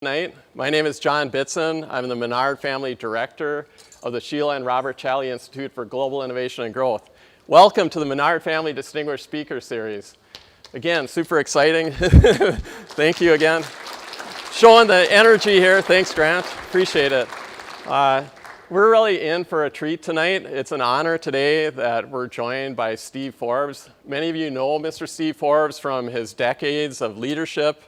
Tonight. My name is John Bitson. I'm the Menard Family Director of the Sheila and Robert Challey Institute for Global Innovation and Growth. Welcome to the Menard Family Distinguished Speaker Series. Again, super exciting. Thank you again. Showing the energy here. Thanks, Grant. Appreciate it. We're really in for a treat tonight. It's an honor today that we're joined by Steve Forbes. Many of you know Mr. Steve Forbes from his decades of leadership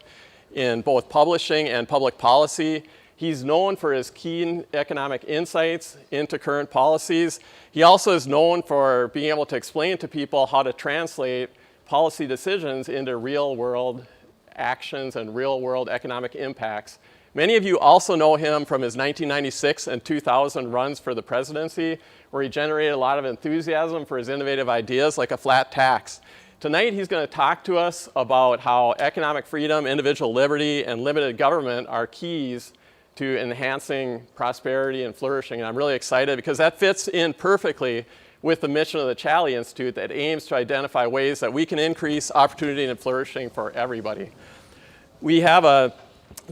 in both publishing and public policy. He's known for his keen economic insights into current policies. He also is known for being able to explain to people how to translate policy decisions into real-world actions and real-world economic impacts. Many of you also know him from his 1996 and 2000 runs for the presidency, where he generated a lot of enthusiasm for his innovative ideas like a flat tax. Tonight, he's going to talk to us about how economic freedom, individual liberty, and limited government are keys to enhancing prosperity and flourishing. And I'm really excited because that fits in perfectly with the mission of the Challey Institute that aims to identify ways that we can increase opportunity and flourishing for everybody. We have a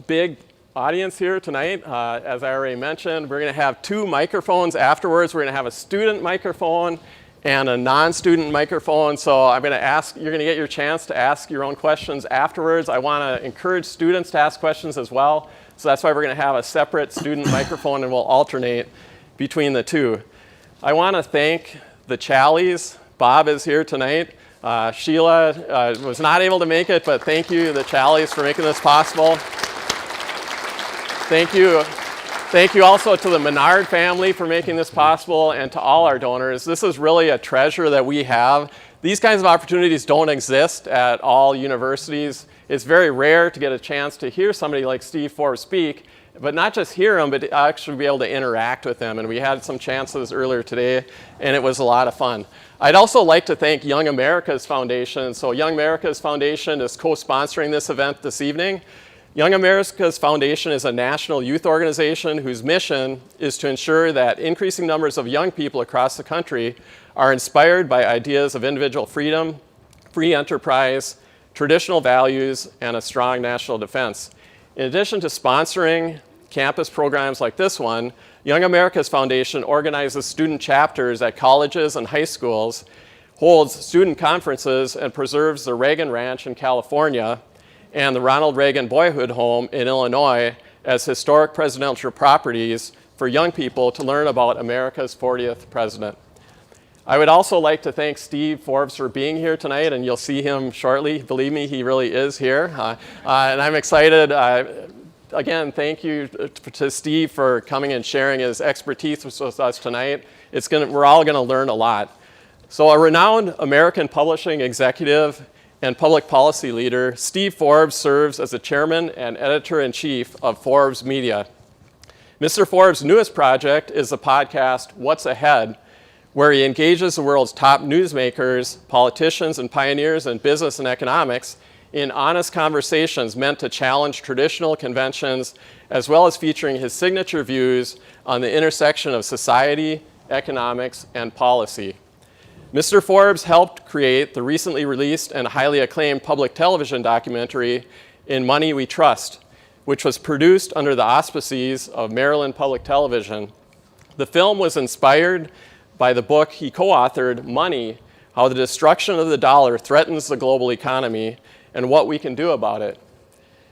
big audience here tonight. As I already mentioned, we're going to have two microphones afterwards. We're going to have a student microphone and a non-student microphone. So I'm going to ask, you're going to get your chance to ask your own questions afterwards. I want to encourage students to ask questions as well. So that's why we're going to have a separate student microphone and we'll alternate between the two. I want to thank the Challeys. Bob is here tonight. Sheila was not able to make it, but thank you, the Challeys, for making this possible. Thank you. Thank you also to the Menard family for making this possible and to all our donors. This is really a treasure that we have. These kinds of opportunities don't exist at all universities. It's very rare to get a chance to hear somebody like Steve Forbes speak, but not just hear him, but to actually be able to interact with him. And we had some chances earlier today, and it was a lot of fun. I'd also like to thank Young America's Foundation. So Young America's Foundation is co-sponsoring this event this evening. Young America's Foundation is a national youth organization whose mission is to ensure that increasing numbers of young people across the country are inspired by ideas of individual freedom, free enterprise, traditional values, and a strong national defense. In addition to sponsoring campus programs like this one, Young America's Foundation organizes student chapters at colleges and high schools, holds student conferences, and preserves the Reagan Ranch in California and the Ronald Reagan Boyhood Home in Illinois as historic presidential properties for young people to learn about America's 40th president. I would also like to thank Steve Forbes for being here tonight, and you'll see him shortly. Believe me, he really is here. And I'm excited. Again, thank you to Steve for coming and sharing his expertise with us tonight. We're all going to learn a lot. So a renowned American publishing executive and public policy leader, Steve Forbes serves as the chairman and editor-in-chief of Forbes Media. Mr. Forbes' newest project is the podcast, What's Ahead, where he engages the world's top newsmakers, politicians, and pioneers in business and economics in honest conversations meant to challenge traditional conventions, as well as featuring his signature views on the intersection of society, economics, and policy. Mr. Forbes helped create the recently released and highly acclaimed public television documentary, In Money We Trust, which was produced under the auspices of Maryland Public Television. The film was inspired by the book he co-authored, Money, How the Destruction of the Dollar Threatens the Global Economy and What We Can Do About It.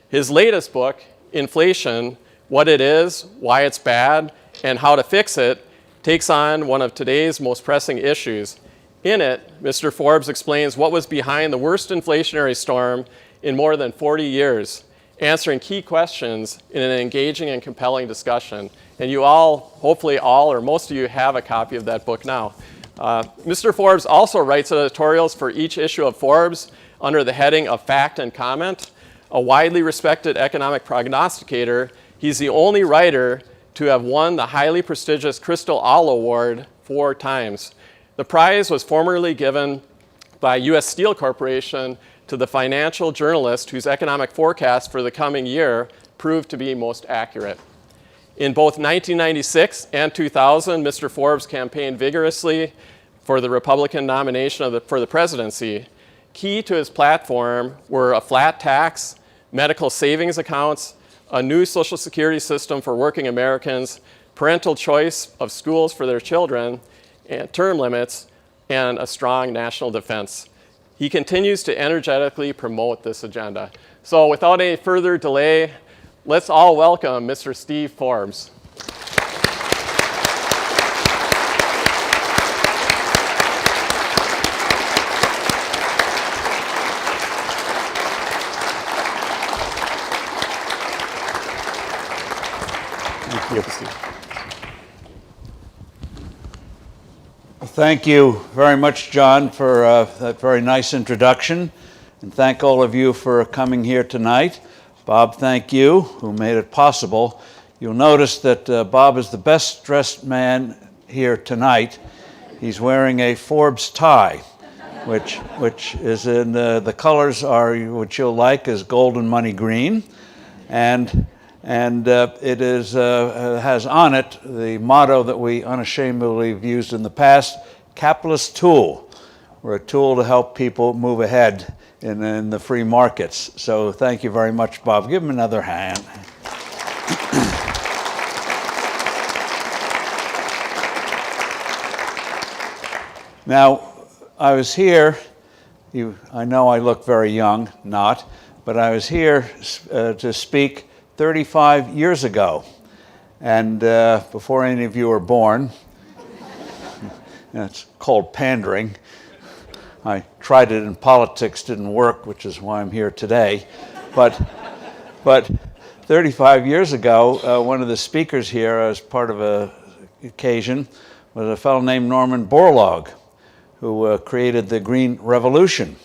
His latest book, Inflation, What It Is, Why It's Bad, and How to Fix It, takes on one of today's most pressing issues. In it, Mr. Forbes explains what was behind the worst inflationary storm in more than 40 years, answering key questions in an engaging and compelling discussion. And you all, hopefully all or most of you, have a copy of that book now. Mr. Forbes also writes editorials for each issue of Forbes under the heading of Fact and Comment. A widely respected economic prognosticator, he's the only writer to have won the highly prestigious Crystal Owl Award 4 times. The prize was formerly given by U.S. Steel Corporation to the financial journalist whose economic forecast for the coming year proved to be most accurate. In both 1996 and 2000, Mr. Forbes campaigned vigorously for the Republican nomination for the presidency. Key to his platform were a flat tax, medical savings accounts, a new Social Security system for working Americans, parental choice of schools for their children, and term limits, and a strong national defense. He continues to energetically promote this agenda. So without any further delay, let's all welcome Mr. Steve Forbes. Thank you very much, John, for that very nice introduction. And thank all of you for coming here tonight. Bob, thank you, who made it possible. You'll notice that Bob is the best dressed man here tonight. He's wearing a Forbes tie, which is in the colors are what you'll like is gold and money green. And it is, has on it the motto that we unashamedly have used in the past, capitalist tool. We're a tool to help people move ahead in the free markets. So thank you very much, Bob. Give him another hand. Now, I was here, I know I look very young, not, but I was here to speak 35 years ago, and before any of you were born. It's called pandering. I tried it in politics, didn't work, which is why I'm here today. But 35 years ago, one of the speakers here as part of an occasion was a fellow named Norman Borlaug, who created the Green Revolution.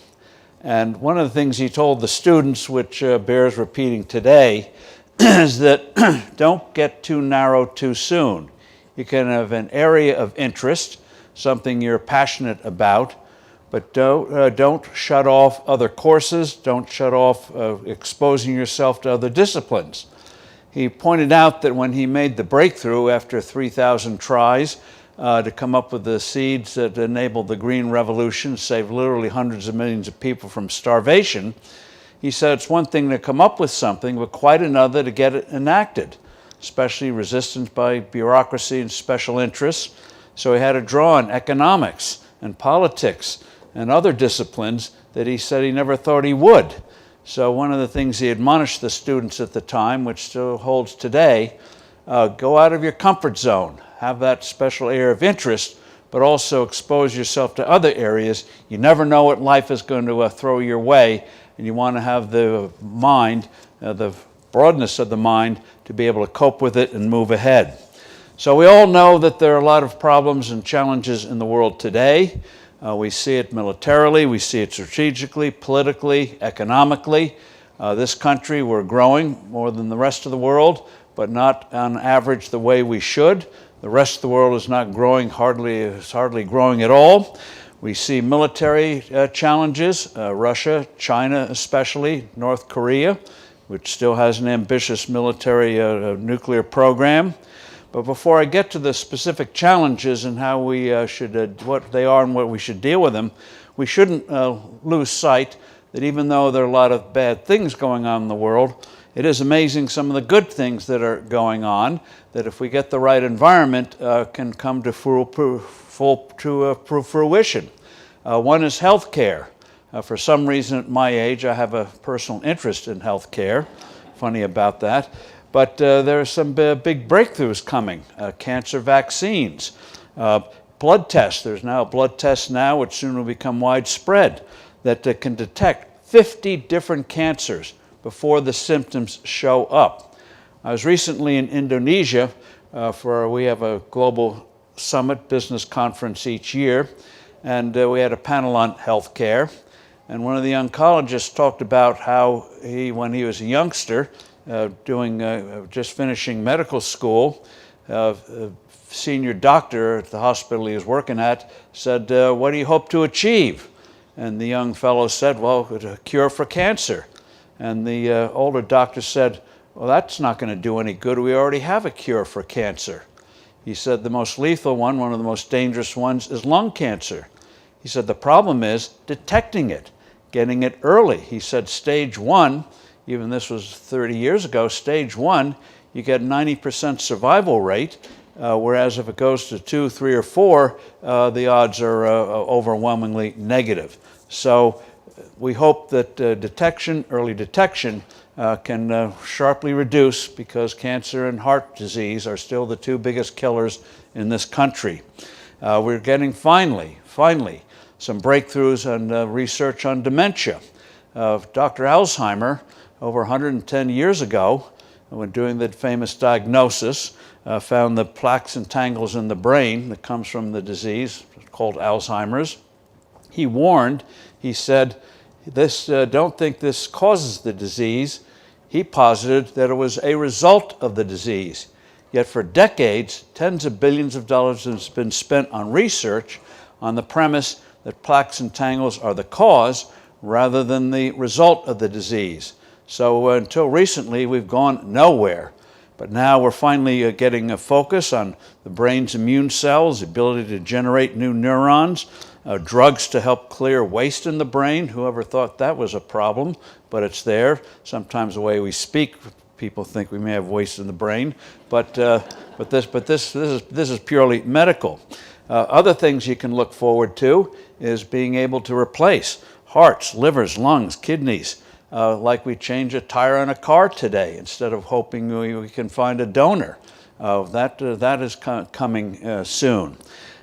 And one of the things he told the students, which bears repeating today, is that don't get too narrow too soon. You can have an area of interest, something you're passionate about, but don't shut off other courses, don't shut off exposing yourself to other disciplines. He pointed out that when he made the breakthrough after 3,000 tries to come up with the seeds that enabled the Green Revolution, saved literally hundreds of millions of people from starvation, he said it's one thing to come up with something, but quite another to get it enacted, especially resistance by bureaucracy and special interests. So he had to draw on economics and politics and other disciplines that he said he never thought he would. So one of the things he admonished the students at the time, which still holds today, go out of your comfort zone, have that special area of interest, but also expose yourself to other areas. You never know what life is going to throw your way, and you want to have the mind, the broadness of the mind, to be able to cope with it and move ahead. So we all know that there are a lot of problems and challenges in the world today. We see it militarily, we see it strategically, politically, economically. This country, we're growing more than the rest of the world, but not on average the way we should. The rest of the world is not growing, hardly growing at all. We see military challenges, Russia, China especially, North Korea, which still has an ambitious military nuclear program. But before I get to the specific challenges and how we what they are and what we should deal with them, we shouldn't lose sight that even though there are a lot of bad things going on in the world, it is amazing some of the good things that are going on, that if we get the right environment, can come to fruition. One is health care. For some reason at my age, I have a personal interest in health care. Funny about that. But there are some big breakthroughs coming. Cancer vaccines, blood tests. There's now a blood test now, which soon will become widespread, that can detect 50 different cancers before the symptoms show up. I was recently in Indonesia we have a global summit business conference each year, and we had a panel on healthcare. And one of the oncologists talked about how when he was a youngster, just finishing medical school, senior doctor at the hospital he was working at said, what do you hope to achieve? And the young fellow said, well, a cure for cancer. And the older doctor said, well, that's not going to do any good. We already have a cure for cancer. He said the most lethal one of the most dangerous ones, is lung cancer. He said the problem is detecting it, getting it early. He said stage 1 even this was 30 years ago, stage 1, you get 90% survival rate, whereas if it goes to 2, 3, or 4, the odds are overwhelmingly negative. So we hope that early detection, can sharply reduce, because cancer and heart disease are still the 2 biggest killers in this country. We're getting finally, some breakthroughs and research on dementia. Dr. Alzheimer, over 110 years ago, when doing the famous diagnosis, found the plaques and tangles in the brain that comes from the disease called Alzheimer's. He warned, he said, don't think this causes the disease. He posited that it was a result of the disease. Yet for decades, tens of billions of dollars has been spent on research on the premise that plaques and tangles are the cause rather than the result of the disease. So until recently, we've gone nowhere. But now we're finally getting a focus on the brain's immune cells, the ability to generate new neurons, drugs to help clear waste in the brain. Whoever thought that was a problem, but it's there. Sometimes the way we speak, people think we may have waste in the brain, but this is purely medical. Other things you can look forward to is being able to replace hearts, livers, lungs, kidneys, like we change a tire on a car today instead of hoping we can find a donor. That is coming soon.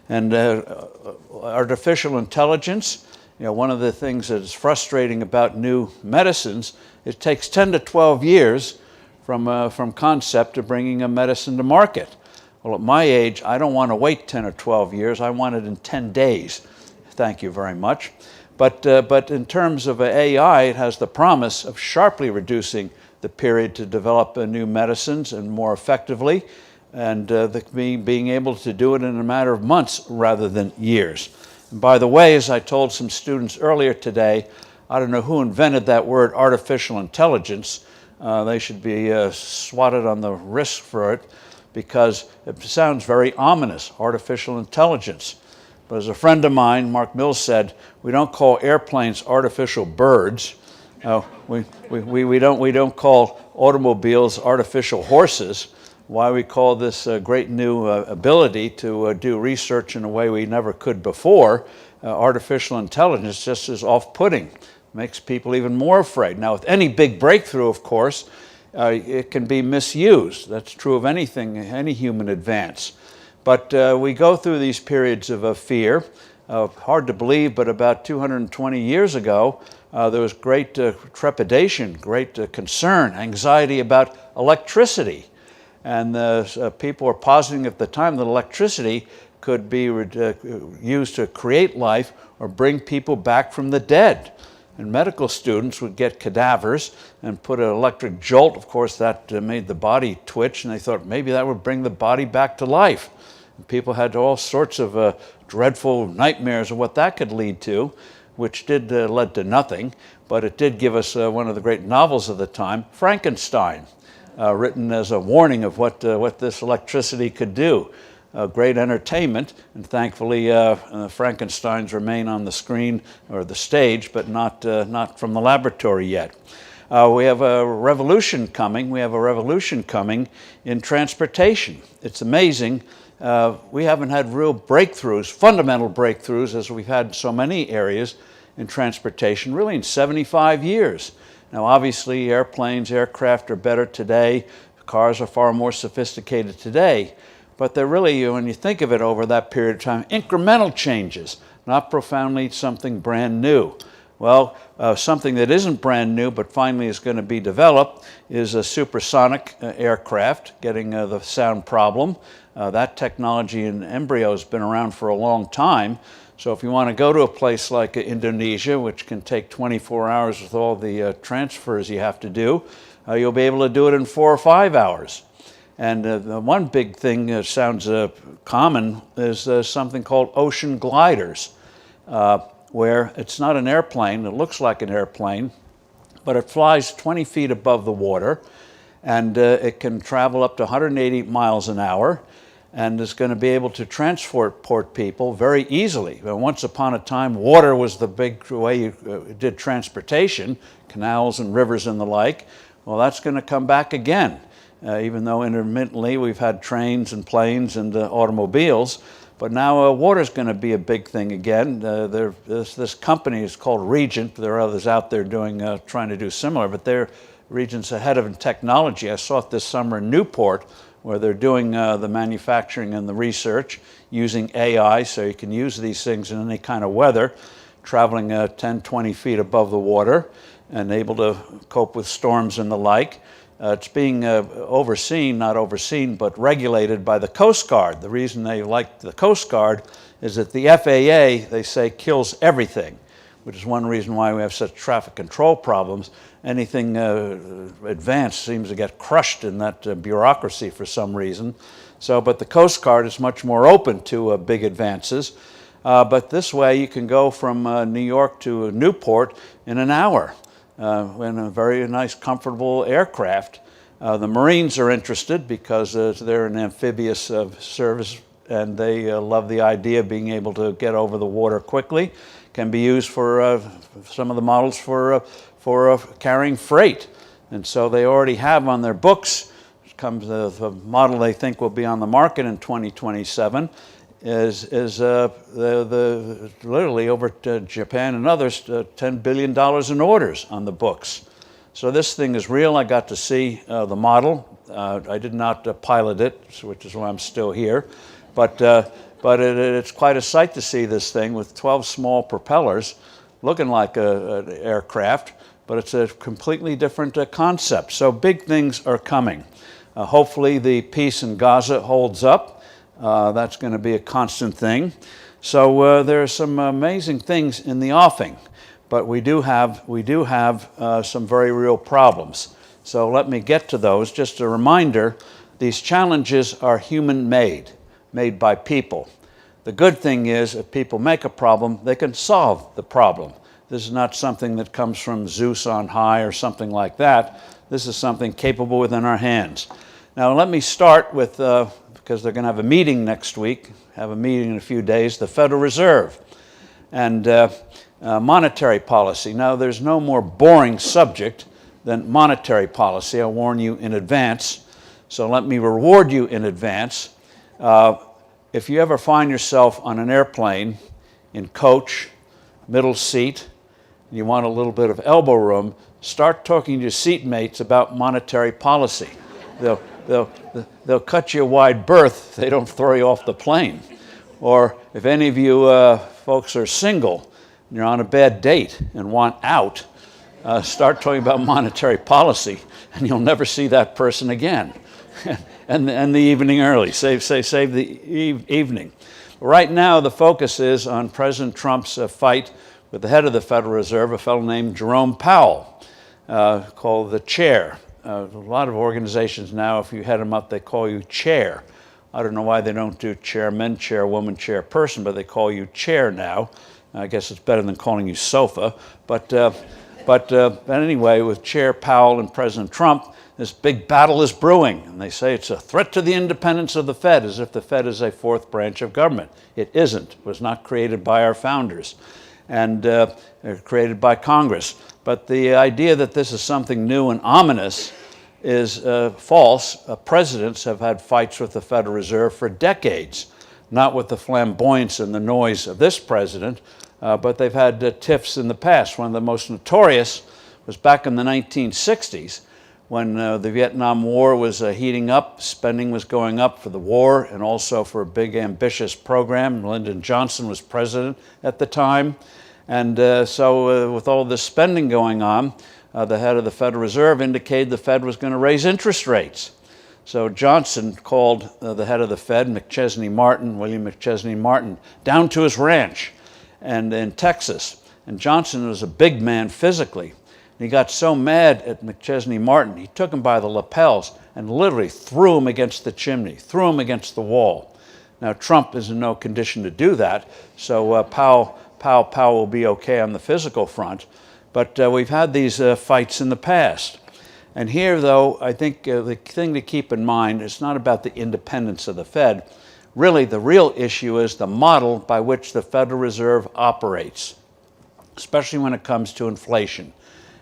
And artificial intelligence, one of the things that is frustrating about new medicines, it takes 10 to 12 years from concept to bringing a medicine to market. Well, at my age, I don't want to wait 10 or 12 years. I want it in 10 days. Thank you very much. But in terms of AI, it has the promise of sharply reducing the period to develop new medicines and more effectively, and being able to do it in a matter of months rather than years. And by the way, as I told some students earlier today, I don't know who invented that word artificial intelligence. They should be swatted on the wrist for it, because it sounds very ominous, artificial intelligence. But as a friend of mine, Mark Mills, said, we don't call airplanes artificial birds. We don't call automobiles artificial horses. Why we call this great new ability to do research in a way we never could before, artificial intelligence, just is off-putting. Makes people even more afraid. Now, with any big breakthrough, of course, it can be misused. That's true of anything, any human advance. But we go through these periods of fear. Hard to believe, but about 220 years ago, there was great trepidation, great concern, anxiety about electricity. And people were positing at the time that electricity could be used to create life or bring people back from the dead. And medical students would get cadavers and put an electric jolt. Of course, that made the body twitch, and they thought maybe that would bring the body back to life. And people had all sorts of dreadful nightmares of what that could lead to, which led to nothing. But it did give us one of the great novels of the time, Frankenstein, written as a warning of what this electricity could do. Great entertainment, and thankfully Frankensteins remain on the screen or the stage, but not from the laboratory yet. We have a revolution coming. We have a revolution coming in transportation. It's amazing. We haven't had real breakthroughs, fundamental breakthroughs, as we've had in so many areas in transportation, really in 75 years. Now, obviously, airplanes, aircraft are better today. Cars are far more sophisticated today. But they're really, when you think of it over that period of time, incremental changes, not profoundly something brand new. Well, something that isn't brand new but finally is going to be developed is a supersonic aircraft, getting the sound problem. That technology in embryo has been around for a long time. So if you want to go to a place like Indonesia, which can take 24 hours with all the transfers you have to do, you'll be able to do it in 4 or 5 hours. And the one big thing that sounds common is something called ocean gliders, where it's not an airplane. It looks like an airplane, but it flies 20 feet above the water, and it can travel up to 180 miles an hour. and is going to be able to transport people very easily. Once upon a time, water was the big way you did transportation, canals and rivers and the like. Well, that's going to come back again, even though intermittently we've had trains and planes and automobiles. But now water is going to be a big thing again. This company is called Regent. There are others out there trying to do similar, but Regent's ahead of in technology. I saw it this summer in Newport, where they're doing the manufacturing and the research using AI, so you can use these things in any kind of weather, traveling 10, 20 feet above the water and able to cope with storms and the like. It's being not overseen, but regulated by the Coast Guard. The reason they like the Coast Guard is that the FAA, they say, kills everything, which is one reason why we have such traffic control problems. Anything advanced seems to get crushed in that bureaucracy for some reason. But the Coast Guard is much more open to big advances. But this way you can go from New York to Newport in an hour in a very nice, comfortable aircraft. The Marines are interested because they're an amphibious service, and they love the idea of being able to get over the water quickly. Can be used for some of the models for carrying freight. And so they already have on their books, comes the model they think will be on the market in 2027, is literally over to Japan and others, $10 billion in orders on the books. So this thing is real. I got to see the model. I did not pilot it, which is why I'm still here. But it's quite a sight to see this thing with 12 small propellers, looking like an aircraft, but it's a completely different concept. So big things are coming. Hopefully the peace in Gaza holds up. That's going to be a constant thing. So there are some amazing things in the offing, but we do have some very real problems. So let me get to those. Just a reminder, these challenges are human-made, made by people. The good thing is, if people make a problem, they can solve the problem. This is not something that comes from Zeus on high or something like that. This is something capable within our hands. Now let me start with, because they're going to have a meeting next week, have a meeting in a few days, the Federal Reserve and monetary policy. Now there's no more boring subject than monetary policy. I warn you in advance. So let me reward you in advance. If you ever find yourself on an airplane in coach, middle seat, and you want a little bit of elbow room, start talking to your seatmates about monetary policy. They'll cut you a wide berth if they don't throw you off the plane. Or if any of you folks are single and you're on a bad date and want out, start talking about monetary policy and you'll never see that person again. and the evening early, save the evening. Right now the focus is on President Trump's fight with the head of the Federal Reserve, a fellow named Jerome Powell, called the chair. A lot of organizations now, if you head them up, they call you chair. I don't know why they don't do chairman, chairwoman, chairperson, but they call you chair now. I guess it's better than calling you sofa. But anyway, with Chair Powell and President Trump, this big battle is brewing. And they say it's a threat to the independence of the Fed, as if the Fed is a fourth branch of government. It isn't. It was not created by our founders and created by Congress. But the idea that this is something new and ominous is false. Presidents have had fights with the Federal Reserve for decades, not with the flamboyance and the noise of this president, but they've had tiffs in the past. One of the most notorious was back in the 1960s when the Vietnam War was heating up, spending was going up for the war and also for a big ambitious program. Lyndon Johnson was president at the time. And so with all this spending going on, the head of the Federal Reserve indicated the Fed was going to raise interest rates. So Johnson called the head of the Fed, William McChesney Martin, down to his ranch and in Texas. And Johnson was a big man physically. And he got so mad at McChesney Martin, he took him by the lapels and literally threw him against the chimney, threw him against the wall. Now Trump is in no condition to do that, so Powell will be okay on the physical front. But we've had these fights in the past. And here, though, I think the thing to keep in mind is not about the independence of the Fed. Really, the real issue is the model by which the Federal Reserve operates, especially when it comes to inflation.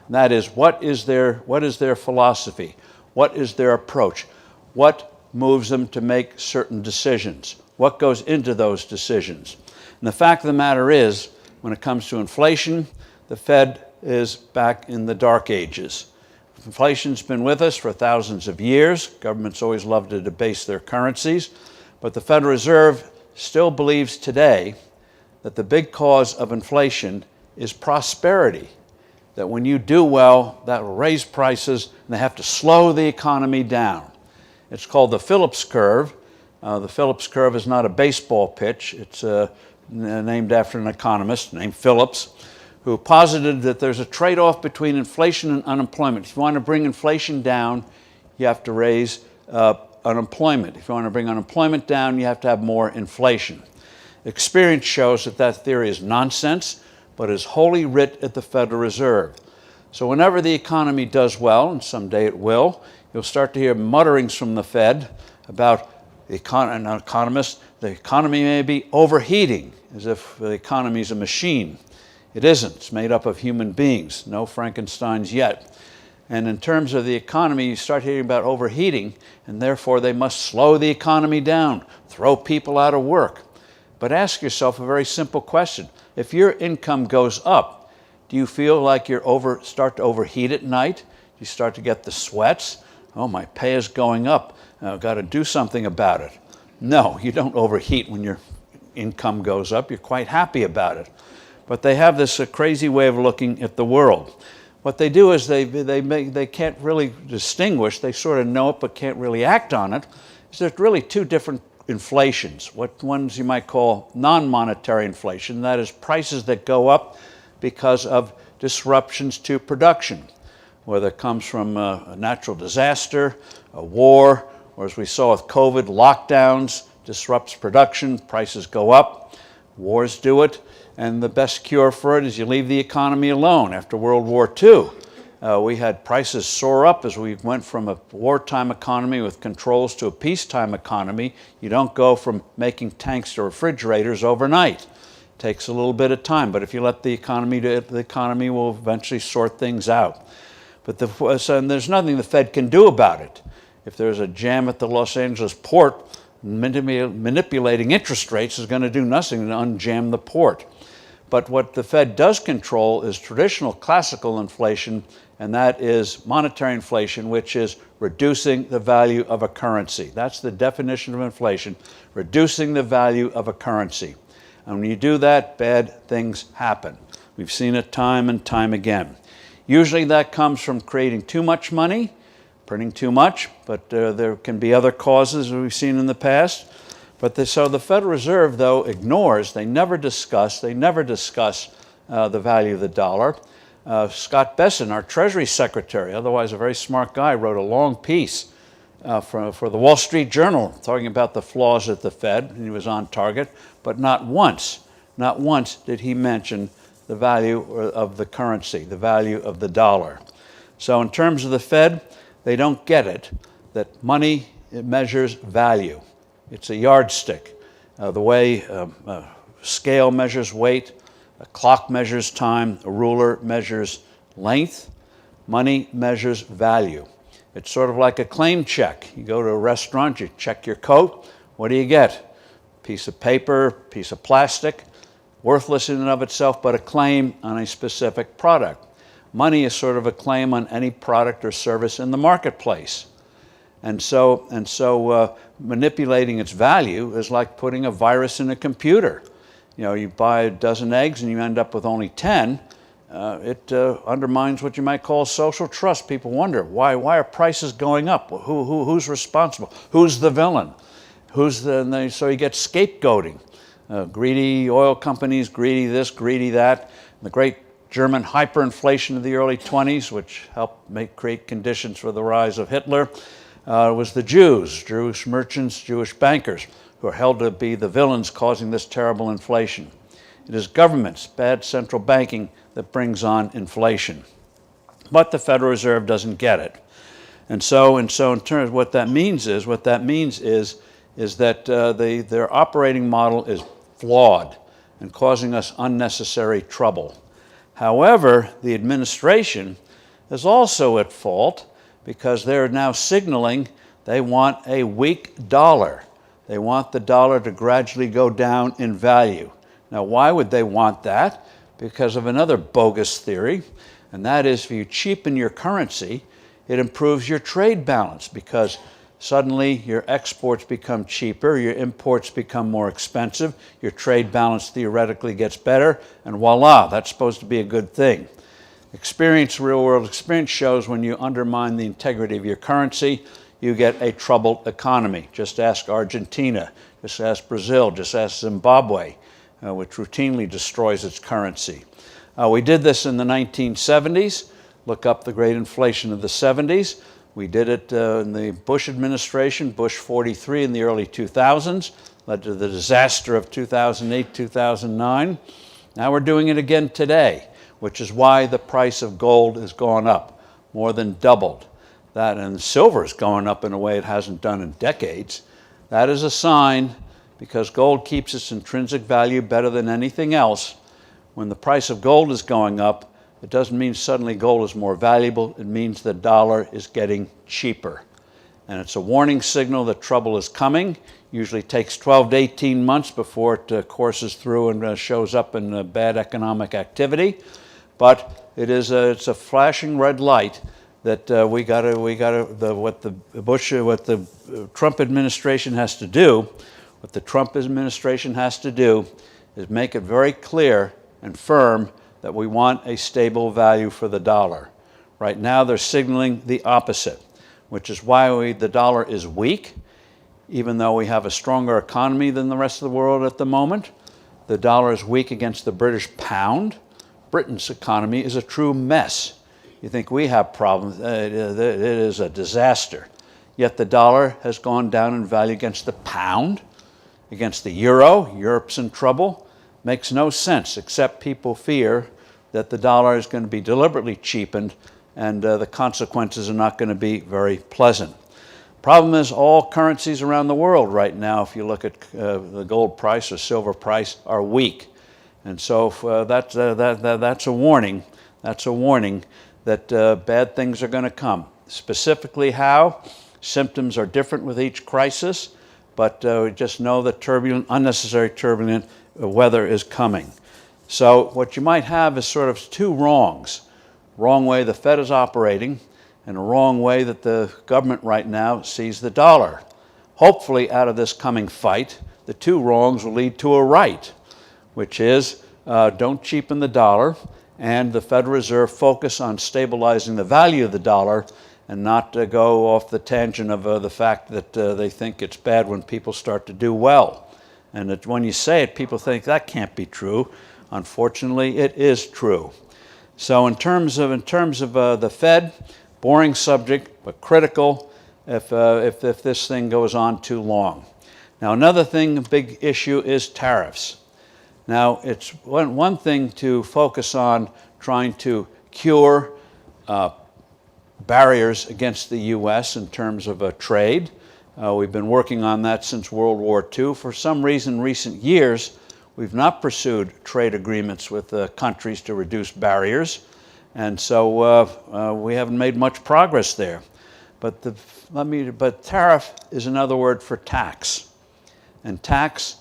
And that is, what is their philosophy? What is their approach? What moves them to make certain decisions? What goes into those decisions? And the fact of the matter is, when it comes to inflation, the Fed is back in the dark ages. Inflation's been with us for thousands of years. Governments always love to debase their currencies. But the Federal Reserve still believes today that the big cause of inflation is prosperity. That when you do well, that will raise prices, and they have to slow the economy down. It's called the Phillips curve. The Phillips curve is not a baseball pitch. It's named after an economist named Phillips, who posited that there's a trade-off between inflation and unemployment. If you want to bring inflation down, you have to raise unemployment. If you want to bring unemployment down, you have to have more inflation. Experience shows that that theory is nonsense, but is wholly writ at the Federal Reserve. So whenever the economy does well, and someday it will, you'll start to hear mutterings from the Fed about an economist, the economy may be overheating, as if the economy is a machine. It isn't. It's made up of human beings. No Frankensteins yet. And in terms of the economy, you start hearing about overheating, and therefore they must slow the economy down, throw people out of work. But ask yourself a very simple question. If your income goes up, do you feel like you start to overheat at night? Do you start to get the sweats? Oh, my pay is going up. I've got to do something about it. No, you don't overheat when your income goes up. You're quite happy about it. But they have this crazy way of looking at the world. What they do is they can't really distinguish. They sort of know it but can't really act on it. So there's really two different inflations. What ones you might call non-monetary inflation, that is prices that go up because of disruptions to production, whether it comes from a natural disaster, a war, or as we saw with COVID, lockdowns, disrupts production, prices go up, wars do it, and the best cure for it is you leave the economy alone. After World War II, we had prices soar up as we went from a wartime economy with controls to a peacetime economy. You don't go from making tanks to refrigerators overnight. It takes a little bit of time, but if you let the economy do it, the economy will eventually sort things out. But there's nothing the Fed can do about it. If there's a jam at the Los Angeles port, manipulating interest rates is going to do nothing to unjam the port. But what the Fed does control is traditional classical inflation, and that is monetary inflation, which is reducing the value of a currency. That's the definition of inflation, reducing the value of a currency. And when you do that, bad things happen. We've seen it time and time again. Usually that comes from creating too much money, printing too much, but there can be other causes we've seen in the past. So the Federal Reserve, though, ignores, they never discuss the value of the dollar. Scott Bessent, our Treasury Secretary, otherwise a very smart guy, wrote a long piece for the Wall Street Journal talking about the flaws at the Fed, and he was on target, but not once did he mention the value of the currency, the value of the dollar. So in terms of the Fed, they don't get it, that money measures value. It's a yardstick. The way a scale measures weight, a clock measures time, a ruler measures length, money measures value. It's sort of like a claim check. You go to a restaurant, you check your coat, what do you get? Piece of paper, piece of plastic, worthless in and of itself, but a claim on a specific product. Money is sort of a claim on any product or service in the marketplace. And so manipulating its value is like putting a virus in a computer. You know, you buy a dozen eggs and you end up with only 10. It undermines what you might call social trust. People wonder, why are prices going up? Who's responsible? Who's the villain? So you get scapegoating. Greedy oil companies, greedy this, greedy that. The great German hyperinflation of the early 20s, which helped create conditions for the rise of Hitler, was the Jewish merchants, Jewish bankers, who are held to be the villains causing this terrible inflation. It is governments, bad central banking, that brings on inflation. But the Federal Reserve doesn't get it. And so in terms of what that means is that their operating model is flawed and causing us unnecessary trouble. However, the administration is also at fault because they're now signaling they want a weak dollar. They want the dollar to gradually go down in value. Now, why would they want that? Because of another bogus theory, and that is if you cheapen your currency, it improves your trade balance because suddenly your exports become cheaper, your imports become more expensive, your trade balance theoretically gets better, and voila, that's supposed to be a good thing. Real world experience shows when you undermine the integrity of your currency, you get a troubled economy. Just ask Argentina, just ask Brazil, just ask Zimbabwe, which routinely destroys its currency. We did this in the 1970s. Look up the great inflation of the 70s. We did it in the Bush administration, Bush 43 in the early 2000s, led to the disaster of 2008, 2009. Now we're doing it again today, which is why the price of gold has gone up, more than doubled. That, and silver is going up in a way it hasn't done in decades. That is a sign, because gold keeps its intrinsic value better than anything else. When the price of gold is going up, it doesn't mean suddenly gold is more valuable. It means the dollar is getting cheaper. And it's a warning signal that trouble is coming. Usually takes 12 to 18 months before it courses through and shows up in bad economic activity. But it's a flashing red light that what the Trump administration has to do, is make it very clear and firm that we want a stable value for the dollar. Right now they're signaling the opposite, which is why the dollar is weak, even though we have a stronger economy than the rest of the world at the moment. The dollar is weak against the British pound. Britain's economy is a true mess. You think we have problems, it is a disaster. Yet the dollar has gone down in value against the pound, against the euro. Europe's in trouble. Makes no sense, except people fear that the dollar is going to be deliberately cheapened and the consequences are not going to be very pleasant. Problem is all currencies around the world right now, if you look at the gold price or silver price, are weak. And so that's a warning. That's a warning that bad things are going to come. Specifically how? Symptoms are different with each crisis, but we just know that unnecessary turbulent weather is coming. So what you might have is sort of two wrongs. Wrong way the Fed is operating and a wrong way that the government right now sees the dollar. Hopefully out of this coming fight, the two wrongs will lead to a right, which is don't cheapen the dollar and the Federal Reserve focus on stabilizing the value of the dollar and not go off the tangent of the fact that they think it's bad when people start to do well. And that when you say it, people think that can't be true. Unfortunately, it is true. So in terms of the Fed, boring subject, but critical if this thing goes on too long. Now another thing, a big issue is tariffs. Now it's one thing to focus on trying to cure barriers against the U.S. in terms of trade. We've been working on that since World War II. For some reason, in recent years, we've not pursued trade agreements with countries to reduce barriers, and so we haven't made much progress there. But tariff is another word for tax, and tax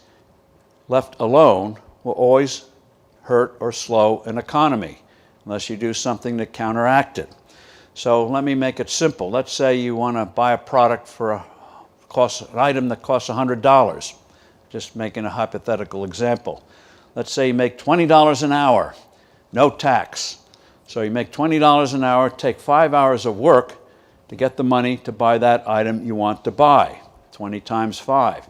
left alone will always hurt or slow an economy unless you do something to counteract it. So let me make it simple. Let's say you want to buy a product for an item that costs $100. Just making a hypothetical example. Let's say you make $20 an hour, no tax. So you make $20 an hour, take 5 hours of work to get the money to buy that item you want to buy, 20 times 5.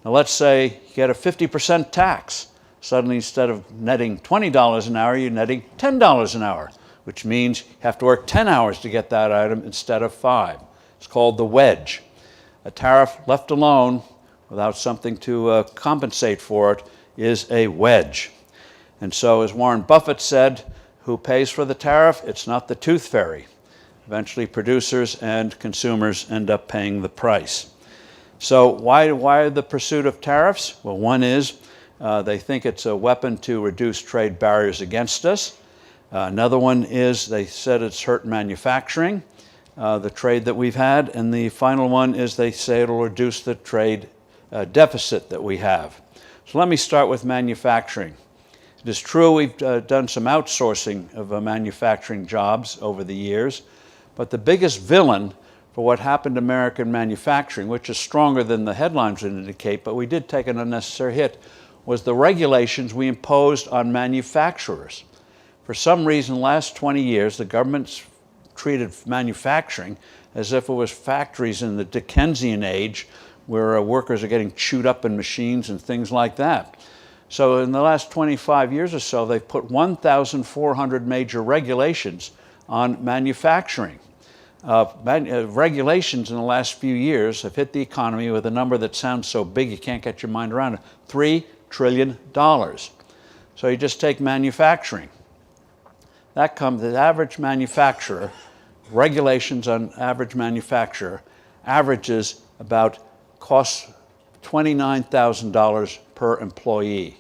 Now let's say you get a 50% tax. Suddenly instead of netting $20 an hour, you're netting $10 an hour, which means you have to work 10 hours to get that item instead of 5. It's called the wedge. A tariff left alone without something to compensate for it is a wedge. And so as Warren Buffett said, who pays for the tariff? It's not the tooth fairy. Eventually producers and consumers end up paying the price. So why the pursuit of tariffs? Well, one is they think it's a weapon to reduce trade barriers against us. Another one is they said it's hurt manufacturing, the trade that we've had. And the final one is they say it'll reduce the trade deficit that we have. So let me start with manufacturing. It is true we've done some outsourcing of manufacturing jobs over the years, but the biggest villain for what happened to American manufacturing, which is stronger than the headlines would indicate, but we did take an unnecessary hit, was the regulations we imposed on manufacturers. For some reason, the last 20 years, the government's treated manufacturing as if it was factories in the Dickensian age where workers are getting chewed up in machines and things like that. So in the last 25 years or so, they've put 1,400 major regulations on manufacturing. Regulations in the last few years have hit the economy with a number that sounds so big you can't get your mind around it, $3 trillion. So you just take manufacturing. That comes, the average manufacturer, regulations on average manufacturer, averages about costs $29,000 per employee.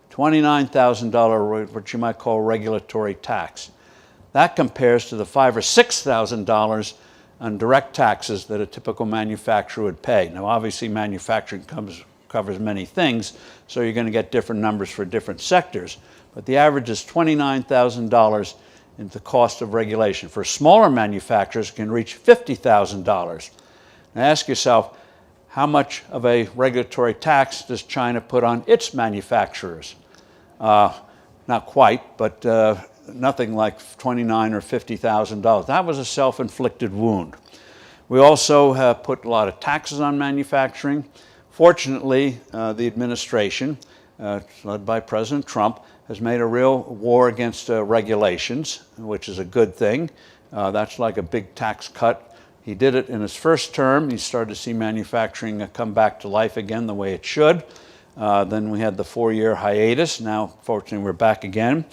$29,000, what you might call regulatory tax. That compares to the $5,000 or $6,000 on direct taxes that a typical manufacturer would pay. Now, obviously, manufacturing covers many things, so you're going to get different numbers for different sectors. But the average is $29,000 in the cost of regulation. For smaller manufacturers, it can reach $50,000. Now, ask yourself, how much of a regulatory tax does China put on its manufacturers? Not quite, but nothing like $29,000 or $50,000. That was a self-inflicted wound. We also have put a lot of taxes on manufacturing. Fortunately, the administration, led by President Trump, has made a real war against regulations, which is a good thing. That's like a big tax cut. He did it in his first term. He started to see manufacturing come back to life again the way it should. Then we had the 4-year hiatus. Now, fortunately, we're back again.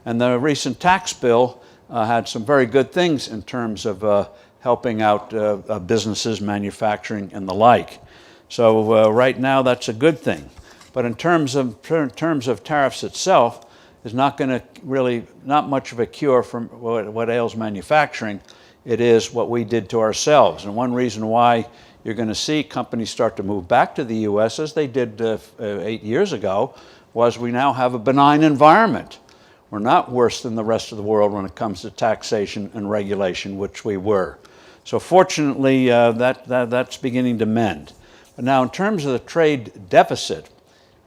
And the recent tax bill had some very good things in terms of helping out businesses, manufacturing, and the like. So right now, that's a good thing. But in terms of tariffs itself, is not going to really, not much of a cure from what ails manufacturing. It is what we did to ourselves. And one reason why you're going to see companies start to move back to the U.S., as they did 8 years ago, was we now have a benign environment. We're not worse than the rest of the world when it comes to taxation and regulation, which we were. So fortunately, that's beginning to mend. But now in terms of the trade deficit,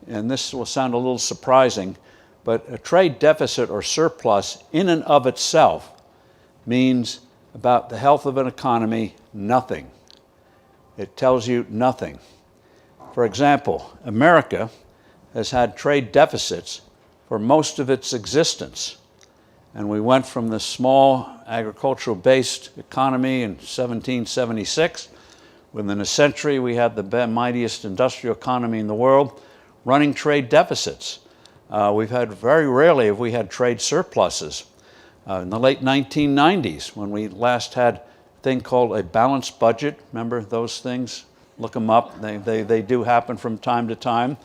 and this will sound a little surprising, but a trade deficit or surplus in and of itself means about the health of an economy, nothing. It tells you nothing. For example, America has had trade deficits for most of its existence. And we went from the small agricultural-based economy in 1776. Within a century, we had the mightiest industrial economy in the world, running trade deficits. We've had, very rarely have we had trade surpluses. In the late 1990s, when we last had a thing called a balanced budget, remember those things? Look them up. They do happen from time to time.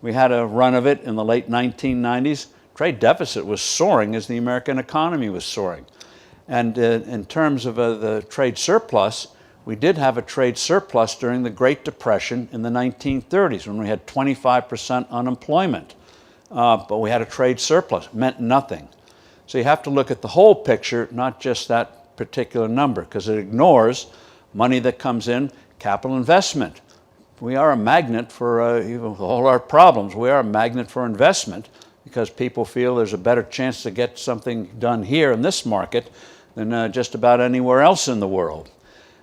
We had a run of it in the late 1990s. Trade deficit was soaring as the American economy was soaring. And in terms of the trade surplus, we did have a trade surplus during the Great Depression in the 1930s when we had 25% unemployment. But we had a trade surplus. It meant nothing. So you have to look at the whole picture, not just that particular number, because it ignores money that comes in, capital investment. We are a magnet for, even with all our problems, we are a magnet for investment because people feel there's a better chance to get something done here in this market than just about anywhere else in the world.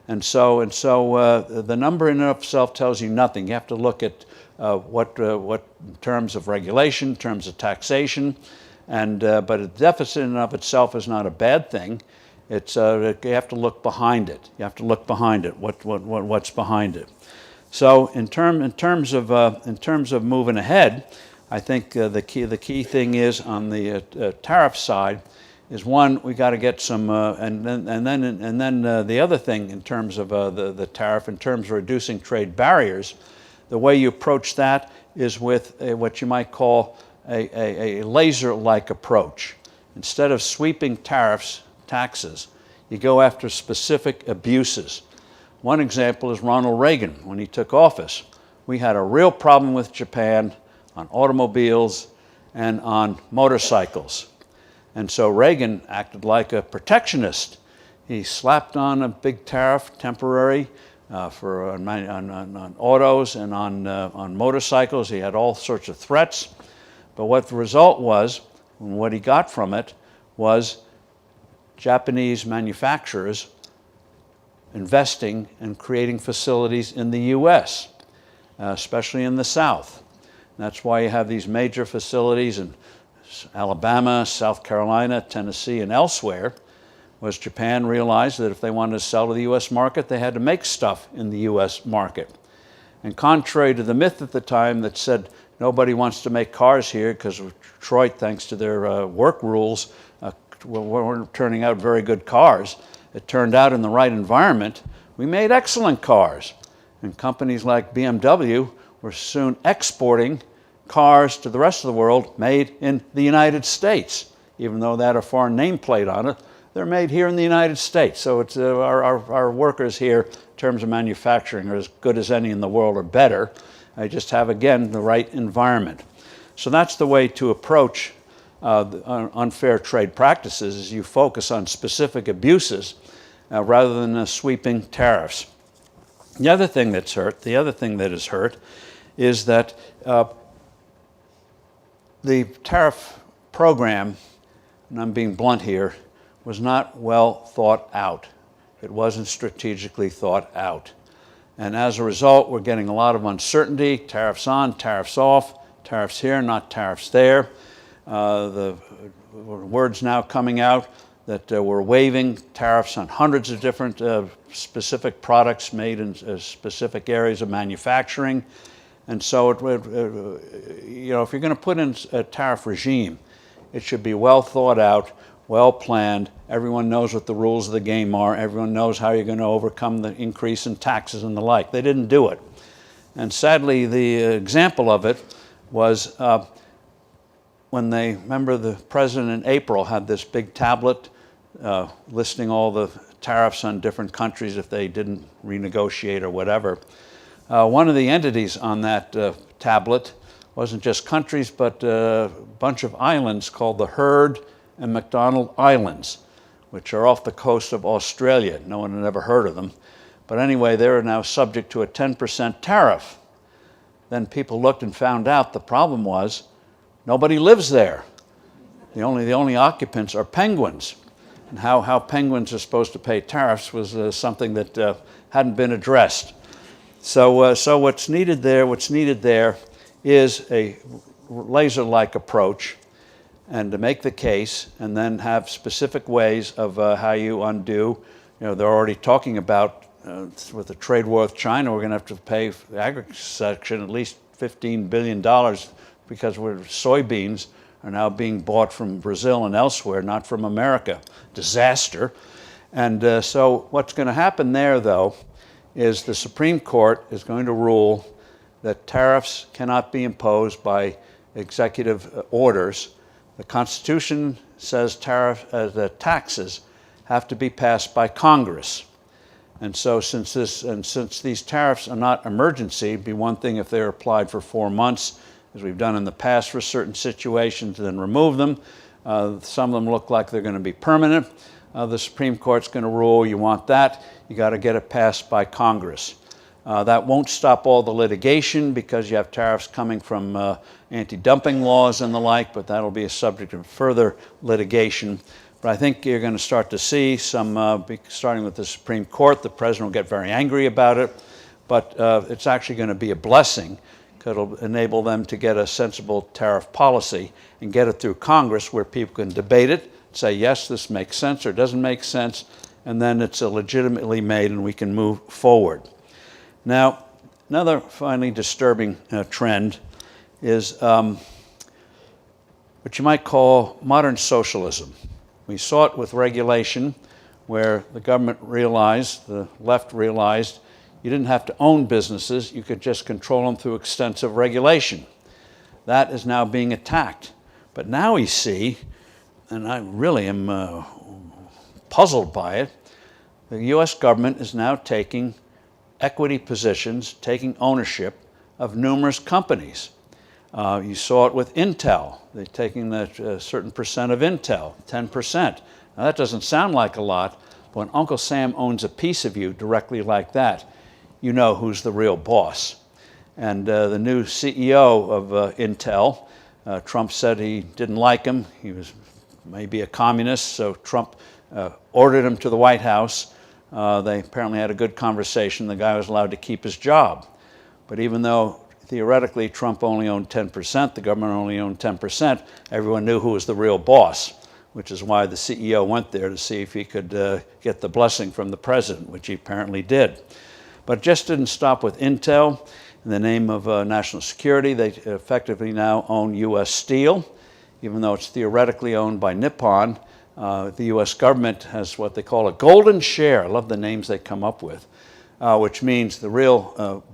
And so the number in and of itself tells you nothing. You have to look at what in terms of regulation, in terms of taxation, but a deficit in and of itself is not a bad thing. It's you have to look behind it. You have to look behind it. What's behind it? So in terms of moving ahead, I think the key thing is on the tariff side is one, we got to get some, and then the other thing in terms of the tariff, in terms of reducing trade barriers, the way you approach that is with what you might call a laser-like approach. Instead of sweeping taxes, you go after specific abuses. One example is Ronald Reagan. When he took office, we had a real problem with Japan on automobiles and on motorcycles. And so Reagan acted like a protectionist. He slapped on a big tariff, temporary, on autos and on motorcycles. He had all sorts of threats. But what the result was, and what he got from it, was Japanese manufacturers investing and creating facilities in the U.S., especially in the South. And that's why you have these major facilities in Alabama, South Carolina, Tennessee, and elsewhere, was Japan realized that if they wanted to sell to the U.S. market, they had to make stuff in the U.S. market. And contrary to the myth at the time that said nobody wants to make cars here because Detroit, thanks to their work rules, weren't turning out very good cars, it turned out in the right environment, we made excellent cars. And companies like BMW were soon exporting cars to the rest of the world made in the United States. Even though they had a foreign nameplate on it, they're made here in the United States. So it's, our workers here, in terms of manufacturing, are as good as any in the world or better. I just have, again, the right environment. So that's the way to approach unfair trade practices, is you focus on specific abuses rather than sweeping tariffs. The other thing that is hurt is that the tariff program, and I'm being blunt here, was not well thought out. It wasn't strategically thought out. And as a result, we're getting a lot of uncertainty, tariffs on, tariffs off, tariffs here, not tariffs there. The words now coming out that we're waiving tariffs on hundreds of different specific products made in specific areas of manufacturing. And so, you know, if you're going to put in a tariff regime, it should be well thought out, well planned. Everyone knows what the rules of the game are. Everyone knows how you're going to overcome the increase in taxes and the like. They didn't do it. And sadly, the example of it was when remember the president in April had this big tablet listing all the tariffs on different countries if they didn't renegotiate or whatever. One of the entities on that tablet wasn't just countries, but a bunch of islands called the Heard and McDonald Islands, which are off the coast of Australia. No one had ever heard of them. But anyway, they are now subject to a 10% tariff. Then people looked and found out the problem was nobody lives there. The only occupants are penguins. And how penguins are supposed to pay tariffs was something that hadn't been addressed. So what's needed there is a laser-like approach, and to make the case, and then have specific ways of how you undo. You know, they're already talking about with the trade war with China, we're going to have to pay the agriculture section at least $15 billion because soybeans are now being bought from Brazil and elsewhere, not from America. Disaster. And so what's going to happen there, though, is the Supreme Court is going to rule that tariffs cannot be imposed by executive orders. The Constitution says that taxes have to be passed by Congress. And so since these tariffs are not emergency, it'd be one thing if they're applied for 4 months, as we've done in the past for certain situations, then remove them. Some of them look like they're going to be permanent. The Supreme Court's going to rule you want that, you got to get it passed by Congress. That won't stop all the litigation because you have tariffs coming from anti-dumping laws and the like, but that'll be a subject of further litigation. But I think you're going to start to see some, starting with the Supreme Court, the president will get very angry about it, but it's actually going to be a blessing because it'll enable them to get a sensible tariff policy and get it through Congress where people can debate it, say, yes, this makes sense or doesn't make sense, and then it's legitimately made and we can move forward. Now, another finally disturbing trend is what you might call modern socialism. We saw it with regulation, where the government realized, the left realized, you didn't have to own businesses, you could just control them through extensive regulation. That is now being attacked. But now we see, and I really am puzzled by it, the US government is now taking equity positions, taking ownership of numerous companies. You saw it with Intel. They're taking a certain percent of Intel, 10%. Now that doesn't sound like a lot, but when Uncle Sam owns a piece of you directly like that, you know who's the real boss. And the new CEO of Intel, Trump said he didn't like him. He was maybe a communist, so Trump ordered him to the White House. They apparently had a good conversation. The guy was allowed to keep his job. But even though theoretically Trump only owned 10%, the government only owned 10%, everyone knew who was the real boss, which is why the CEO went there to see if he could get the blessing from the president, which he apparently did. But it just didn't stop with Intel. In the name of national security, they effectively now own U.S. Steel, even though it's theoretically owned by Nippon. The U.S. government has what they call a golden share. I love the names they come up with, which means the real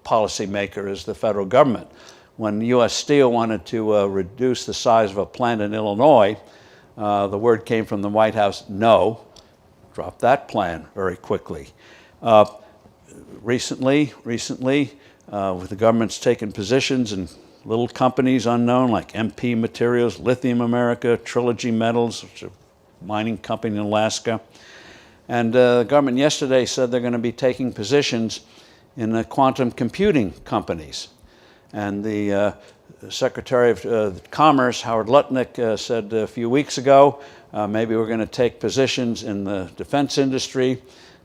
policymaker is the federal government. When U.S. Steel wanted to reduce the size of a plant in Illinois, the word came from the White House, no. Drop that plan very quickly. Recently, with the government's taken positions in little companies unknown like MP Materials, Lithium America, Trilogy Metals, which is a mining company in Alaska. And the government yesterday said they're going to be taking positions in the quantum computing companies. And the Secretary of Commerce, Howard Lutnick, said a few weeks ago, maybe we're going to take positions in the defense industry.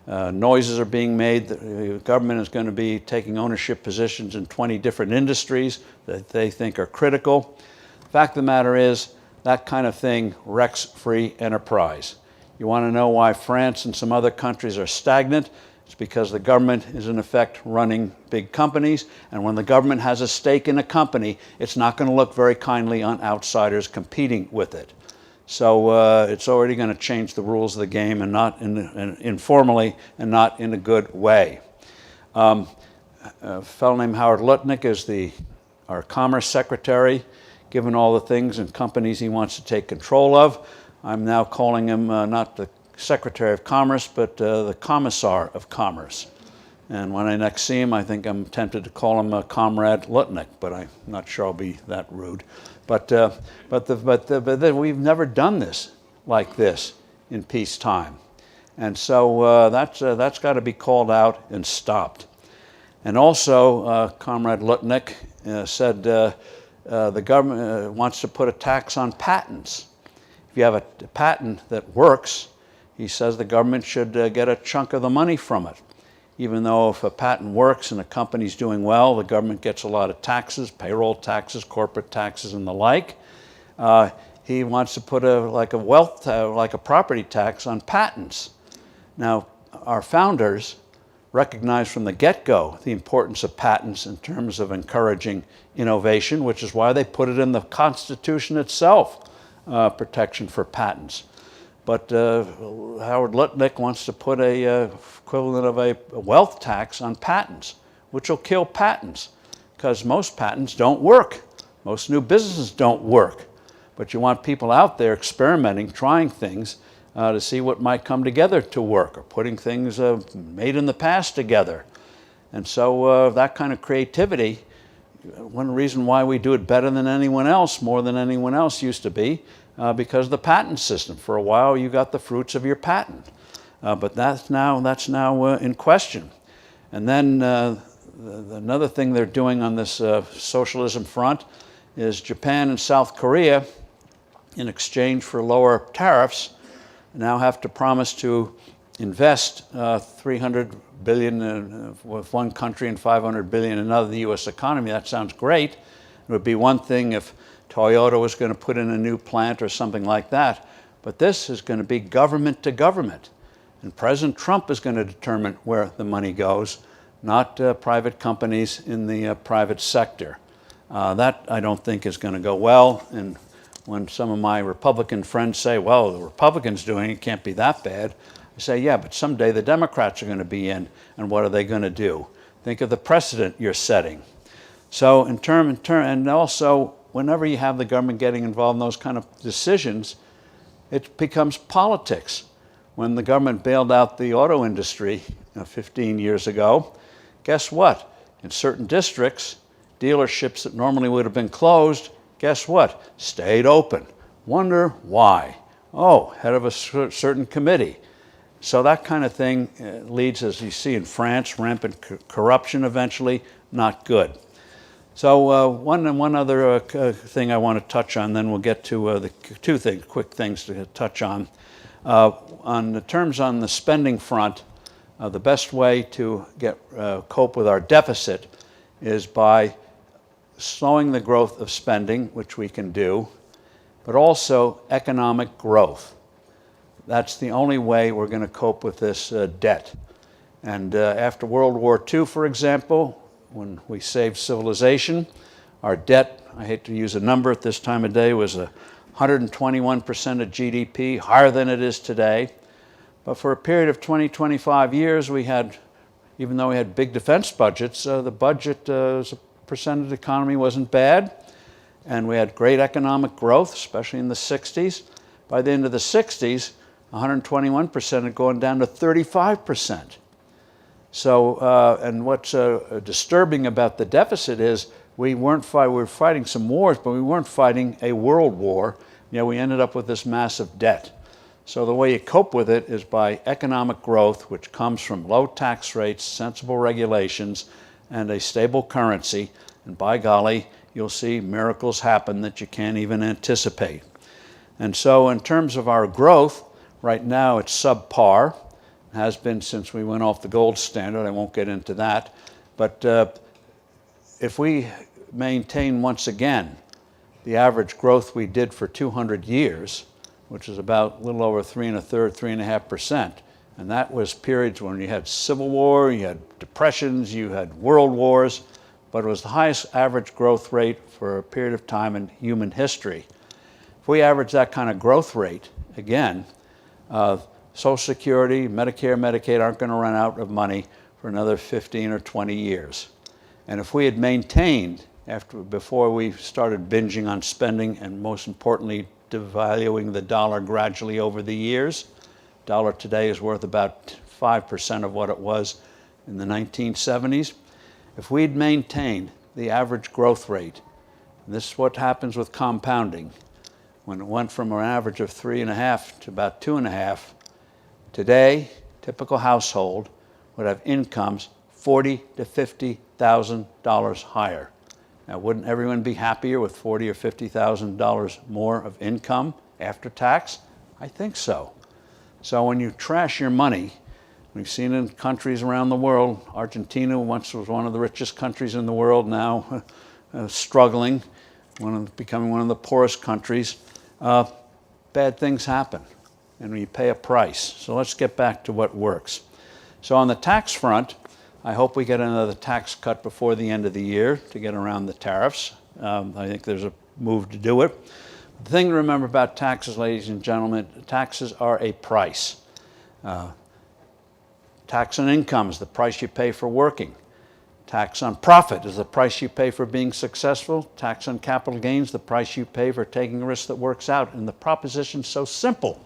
Noises are being made. The government is going to be taking ownership positions in 20 different industries that they think are critical. The fact of the matter is, that kind of thing wrecks free enterprise. You want to know why France and some other countries are stagnant? It's because the government is in effect running big companies, and when the government has a stake in a company, it's not going to look very kindly on outsiders competing with it. So it's already going to change the rules of the game, and not informally, and not in a good way. A fellow named Howard Lutnick is our Commerce Secretary. Given all the things and companies he wants to take control of, I'm now calling him not the Secretary of Commerce, but the Commissar of Commerce. And when I next see him, I think I'm tempted to call him Comrade Lutnick, but I'm not sure I'll be that rude. But we've never done this like this in peacetime. And so that's got to be called out and stopped. And also, Comrade Lutnick said the government wants to put a tax on patents. If you have a patent that works, he says the government should get a chunk of the money from it. Even though if a patent works and a company's doing well, the government gets a lot of taxes, payroll taxes, corporate taxes, and the like. He wants to put like a property tax on patents. Now, our founders recognized from the get-go the importance of patents in terms of encouraging innovation, which is why they put it in the Constitution itself, protection for patents. But Howard Lutnick wants to put a equivalent of a wealth tax on patents, which will kill patents, because most patents don't work. Most new businesses don't work. But you want people out there experimenting, trying things to see what might come together to work, or putting things made in the past together. And so that kind of creativity, one reason why we do it better than anyone else, more than anyone else used to be, because of the patent system. For a while, you got the fruits of your patent. But that's now in question. And then another thing they're doing on this socialism front is Japan and South Korea, in exchange for lower tariffs, now have to promise to invest $300 billion with one country and $500 billion in another, the U.S. economy. That sounds great. It would be one thing if Toyota was going to put in a new plant or something like that. But this is going to be government to government. And President Trump is going to determine where the money goes, not private companies in the private sector. That, I don't think, is going to go well. And when some of my Republican friends say, well, the Republicans doing it can't be that bad. I say, yeah, but someday the Democrats are going to be in, and what are they going to do? Think of the precedent you're setting. So and also, whenever you have the government getting involved in those kind of decisions, it becomes politics. When the government bailed out the auto industry 15 years ago, guess what? In certain districts, dealerships that normally would have been closed, guess what? Stayed open. Wonder why? Oh, head of a certain committee. So that kind of thing leads, as you see in France, rampant corruption eventually, not good. So one other thing I want to touch on, then we'll get to the two quick things to touch on. On the terms on the spending front, the best way to cope with our deficit is by slowing the growth of spending, which we can do, but also economic growth. That's the only way we're going to cope with this debt. And after World War II, for example, when we saved civilization, our debt, I hate to use a number at this time of day, was 121% of GDP, higher than it is today. But for a period of 20, 25 years, we had, even though we had big defense budgets, the budget as a percent of the economy wasn't bad. And we had great economic growth, especially in the 60s. By the end of the 60s, 121% had gone down to 35%. So, and what's disturbing about the deficit is we were fighting some wars, but we weren't fighting a world war. You know, we ended up with this massive debt. So the way you cope with it is by economic growth, which comes from low tax rates, sensible regulations, and a stable currency. And by golly, you'll see miracles happen that you can't even anticipate. And so in terms of our growth, right now it's subpar. It has been since we went off the gold standard. I won't get into that. But if we maintain once again the average growth we did for 200 years, which is about a little over 3 1/3, 3.5%, and that was periods when you had civil war, you had depressions, you had world wars, but it was the highest average growth rate for a period of time in human history. If we average that kind of growth rate, again, Social Security, Medicare, Medicaid aren't going to run out of money for another 15 or 20 years. And if we had maintained, before we started binging on spending and most importantly, devaluing the dollar gradually over the years, dollar today is worth about 5% of what it was in the 1970s. If we'd maintained the average growth rate, and this is what happens with compounding, when it went from an average of 3.5 to about 2.5, today, typical household would have incomes $40,000 to $50,000 higher. Now, wouldn't everyone be happier with $40,000 or $50,000 more of income after tax? I think so. So when you trash your money, we've seen in countries around the world, Argentina once was one of the richest countries in the world, now struggling, becoming one of the poorest countries. Bad things happen, and we pay a price. So let's get back to what works. So on the tax front, I hope we get another tax cut before the end of the year to get around the tariffs. I think there's a move to do it. The thing to remember about taxes, ladies and gentlemen, taxes are a price. Tax on income is the price you pay for working. Tax on profit is the price you pay for being successful. Tax on capital gains, the price you pay for taking a risk that works out. And the proposition's so simple.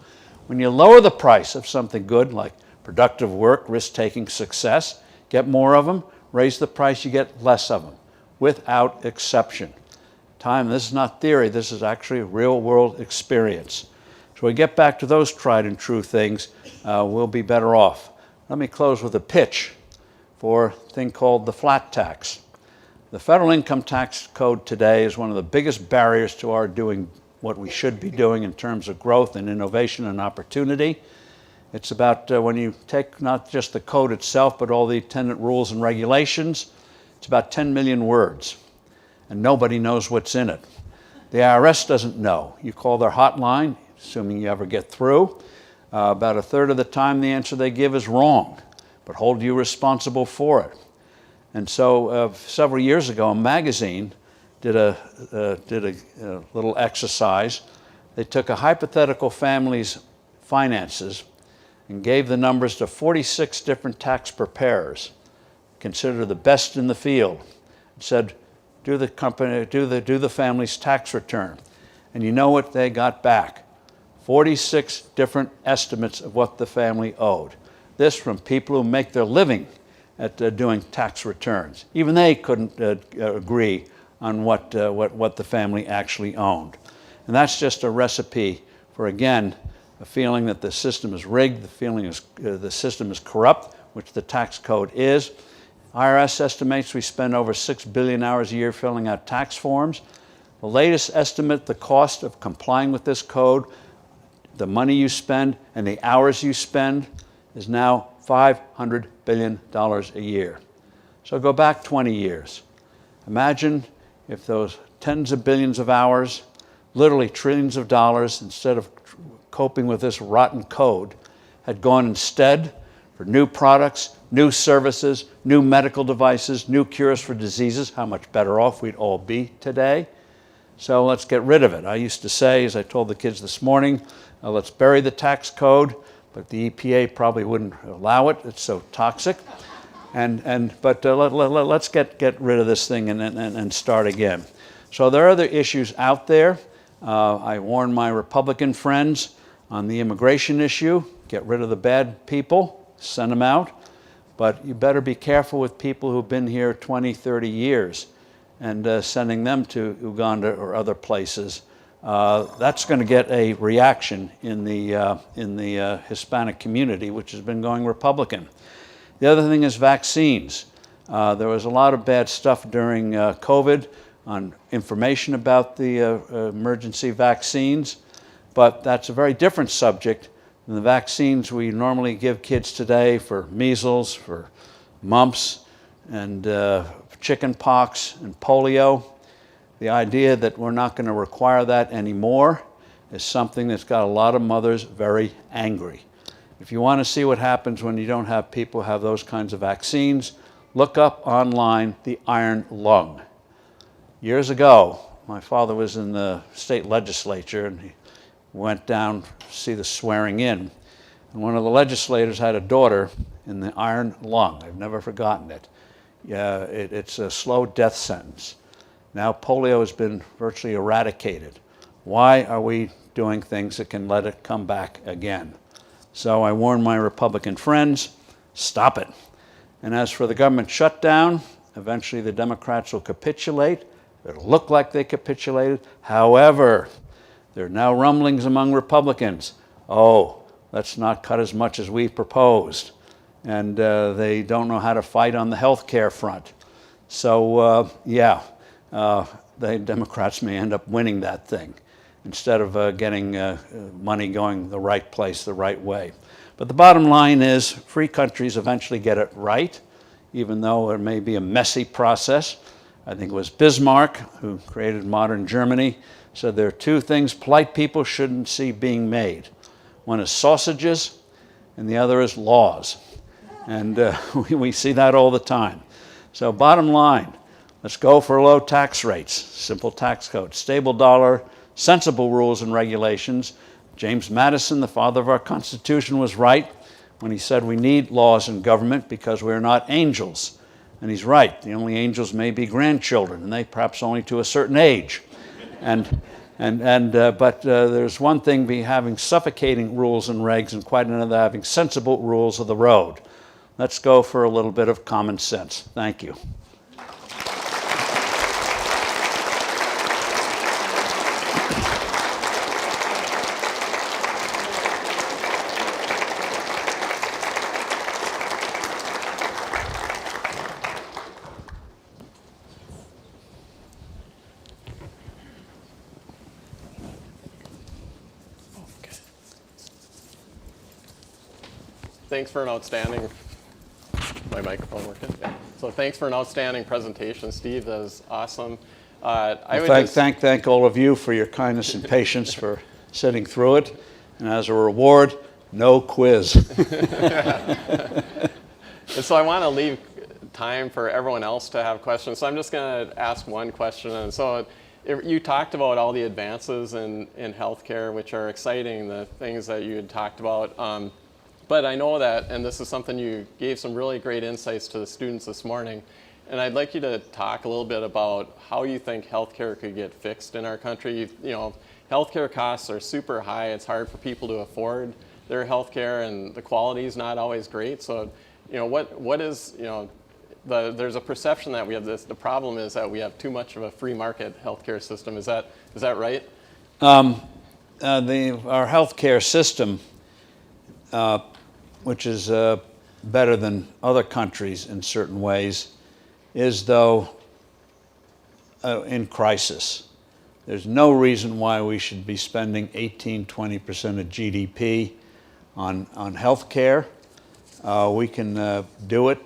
When you lower the price of something good, like productive work, risk-taking success, get more of them, raise the price, you get less of them, without exception. This is not theory, this is actually real-world experience. So we get back to those tried and true things, we'll be better off. Let me close with a pitch for a thing called the flat tax. The federal income tax code today is one of the biggest barriers to our doing what we should be doing in terms of growth and innovation and opportunity. It's about when you take not just the code itself, but all the attendant rules and regulations, it's about 10 million words, and nobody knows what's in it. The IRS doesn't know. You call their hotline, assuming you ever get through, about 1/3 of the time the answer they give is wrong, but hold you responsible for it. And so several years ago, a magazine did a little exercise. They took a hypothetical family's finances and gave the numbers to 46 different tax preparers, considered the best in the field, and said, do the family's tax return. And you know what they got back? 46 different estimates of what the family owed. This from people who make their living at doing tax returns. Even they couldn't agree on what the family actually owned. And that's just a recipe for, again, a feeling that the system is rigged, the feeling is the system is corrupt, which the tax code is. IRS estimates we spend over 6 billion hours a year filling out tax forms. The latest estimate, the cost of complying with this code, the money you spend and the hours you spend, is now $500 billion a year. So go back 20 years. Imagine if those tens of billions of hours, literally trillions of dollars, instead of coping with this rotten code, had gone instead for new products, new services, new medical devices, new cures for diseases. How much better off we'd all be today. So let's get rid of it. I used to say, as I told the kids this morning, let's bury the tax code, but the EPA probably wouldn't allow it. It's so toxic. But let's get rid of this thing and start again. So there are other issues out there. I warn my Republican friends on the immigration issue. Get rid of the bad people, send them out. But you better be careful with people who've been here 20, 30 years and sending them to Uganda or other places. That's going to get a reaction in the Hispanic community, which has been going Republican. The other thing is vaccines. There was a lot of bad stuff during COVID on information about the emergency vaccines, but that's a very different subject than the vaccines we normally give kids today for measles, for mumps, and chicken pox and polio. The idea that we're not going to require that anymore is something that's got a lot of mothers very angry. If you want to see what happens when you don't have people have those kinds of vaccines, look up online the iron lung. Years ago, my father was in the state legislature and he went down to see the swearing in. And one of the legislators had a daughter in the iron lung. I've never forgotten it. It's a slow death sentence. Now polio has been virtually eradicated. Why are we doing things that can let it come back again? So I warn my Republican friends, stop it. And as for the government shutdown, eventually the Democrats will capitulate. It'll look like they capitulated. However, there are now rumblings among Republicans. Oh, let's not cut as much as we proposed. And they don't know how to fight on the health care front. So, the Democrats may end up winning that thing instead of getting money going the right place, the right way. But the bottom line is free countries eventually get it right, even though it may be a messy process. I think it was Bismarck, who created modern Germany, said there are two things polite people shouldn't see being made. One is sausages, and the other is laws. And we see that all the time. So bottom line, let's go for low tax rates, simple tax code, stable dollar, sensible rules and regulations. James Madison, the father of our Constitution, was right when he said we need laws in government because we're not angels. And he's right. The only angels may be grandchildren, and they perhaps only to a certain age. But there's one thing be having suffocating rules and regs, and quite another having sensible rules of the road. Let's go for a little bit of common sense. Thank you. Thanks for an outstanding, my microphone working? Yeah. So thanks for an outstanding presentation, Steve. That was awesome. Thank all of you for your kindness and patience for sitting through it. And as a reward, no quiz. And so I want to leave time for everyone else to have questions. So I'm just going to ask one question. And so you talked about all the advances in healthcare, which are exciting, the things that you had talked about. But I know that, and this is something you gave some really great insights to the students this morning, and I'd like you to talk a little bit about how you think healthcare could get fixed in our country. You know, healthcare costs are super high. It's hard for people to afford their healthcare, and the quality is not always great. So, you know, what is, you know, there's a perception that we have this. The problem is that we have too much of a free market healthcare system. Is that right? Our healthcare system, which is better than other countries in certain ways, is though in crisis. There's no reason why we should be spending 18-20% of GDP on healthcare. We can do it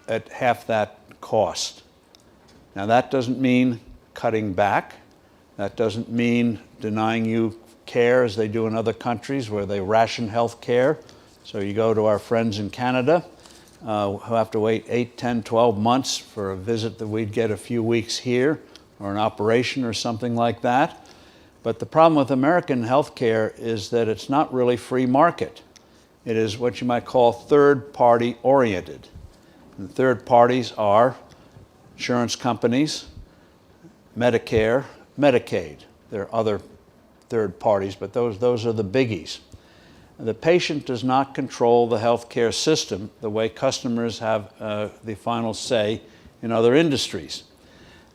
at half that cost. Now that doesn't mean cutting back. That doesn't mean denying you care as they do in other countries where they ration health care. So you go to our friends in Canada who have to wait 8, 10, 12 months for a visit that we'd get a few weeks here, or an operation or something like that. But the problem with American healthcare is that it's not really free market. It is what you might call third-party oriented. And third parties are insurance companies, Medicare, Medicaid. There are other third parties, but those are the biggies. The patient does not control the healthcare system the way customers have the final say in other industries.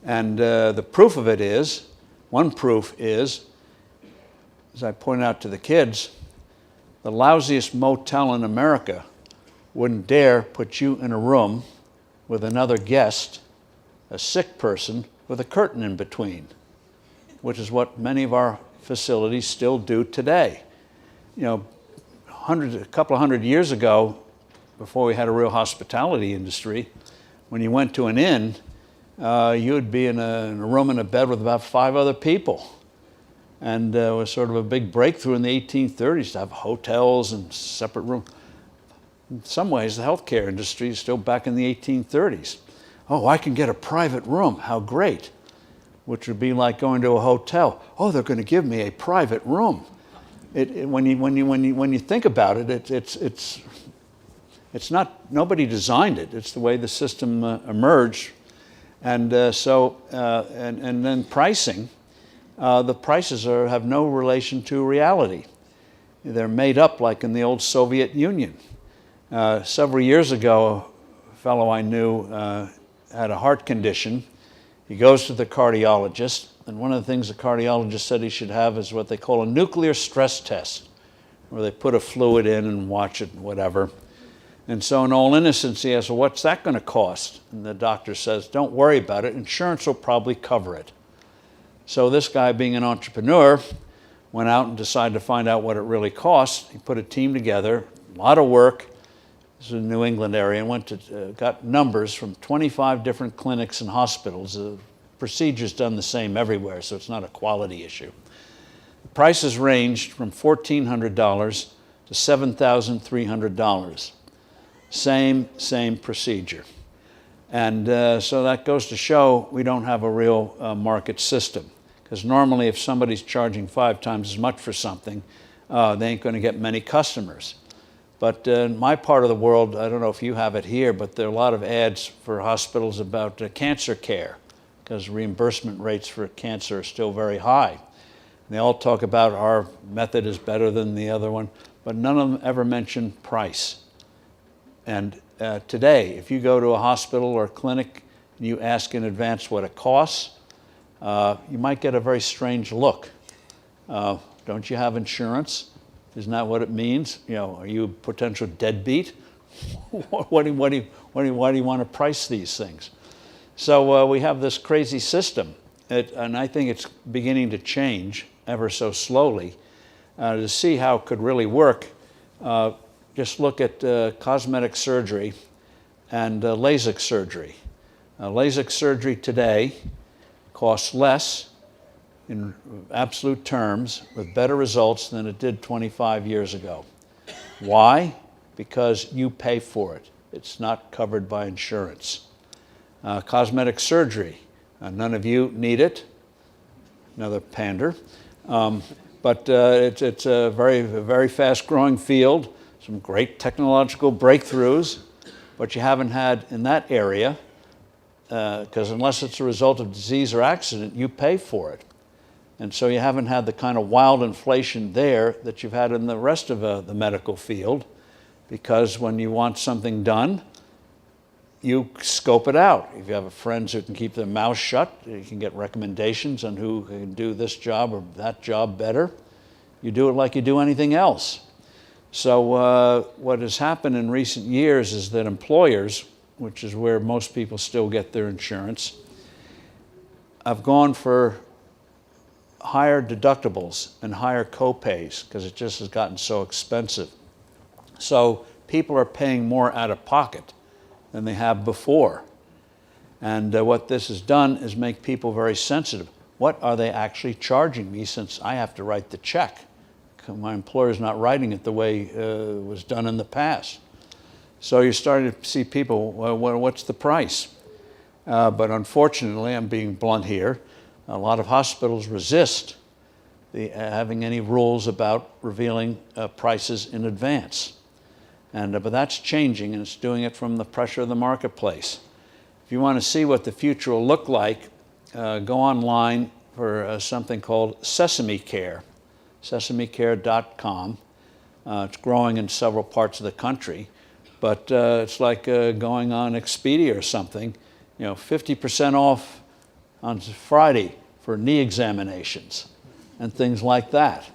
And the proof of it is, one proof is, as I point out to the kids, the lousiest motel in America wouldn't dare put you in a room with another guest, a sick person, with a curtain in between, which is what many of our facilities still do today. You know, a couple of hundred years ago, before we had a real hospitality industry, when you went to an inn, you would be in a room in a bed with about 5 other people. And it was sort of a big breakthrough in the 1830s to have hotels and separate rooms. In some ways, the healthcare industry is still back in the 1830s. Oh, I can get a private room. How great. Which would be like going to a hotel. Oh, they're going to give me a private room. When you think about it, it's not, nobody designed it. It's the way the system emerged. And and then pricing, the prices have no relation to reality. They're made up like in the old Soviet Union. Several years ago, a fellow I knew had a heart condition. He goes to the cardiologist, and one of the things the cardiologist said he should have is what they call a nuclear stress test, where they put a fluid in and watch it and whatever. And so in all innocence, he asks, well, what's that going to cost? And the doctor says, don't worry about it. Insurance will probably cover it. So this guy, being an entrepreneur, went out and decided to find out what it really costs. He put a team together, a lot of work. This is in the New England area, and got numbers from 25 different clinics and hospitals. The procedure's done the same everywhere, so it's not a quality issue. The prices ranged from $1,400 to $7,300. Same procedure. And so that goes to show we don't have a real market system. Because normally if somebody's charging 5 times as much for something, they ain't going to get many customers. But in my part of the world, I don't know if you have it here, but there are a lot of ads for hospitals about cancer care, because reimbursement rates for cancer are still very high. And they all talk about our method is better than the other one, but none of them ever mention price. And today, if you go to a hospital or a clinic and you ask in advance what it costs, you might get a very strange look. Don't you have insurance? Isn't that what it means? You know, are you a potential deadbeat? Why do you want to price these things? So we have this crazy system, and I think it's beginning to change ever so slowly. To see how it could really work, just look at cosmetic surgery and LASIK surgery. LASIK surgery today costs less in absolute terms with better results than it did 25 years ago. Why? Because you pay for it. It's not covered by insurance. Cosmetic surgery. None of you need it. Another pander. But it's a very fast-growing field, some great technological breakthroughs, but you haven't had in that area, because unless it's a result of disease or accident, you pay for it. And so you haven't had the kind of wild inflation there that you've had in the rest of the medical field, because when you want something done, you scope it out. If you have friends who can keep their mouth shut, you can get recommendations on who can do this job or that job better. You do it like you do anything else. So what has happened in recent years is that employers, which is where most people still get their insurance, have gone for higher deductibles and higher co-pays because it just has gotten so expensive. So people are paying more out of pocket than they have before. And what this has done is make people very sensitive. What are they actually charging me, since I have to write the check? My employer's not writing it the way it was done in the past. So you're starting to see people, well, what's the price? But unfortunately, I'm being blunt here, a lot of hospitals resist having any rules about revealing prices in advance. But that's changing, and it's doing it from the pressure of the marketplace. If you want to see what the future will look like, go online for something called Sesame Care, sesamecare.com. It's growing in several parts of the country, but it's like going on Expedia or something. 50% off on Friday for knee examinations and things like that.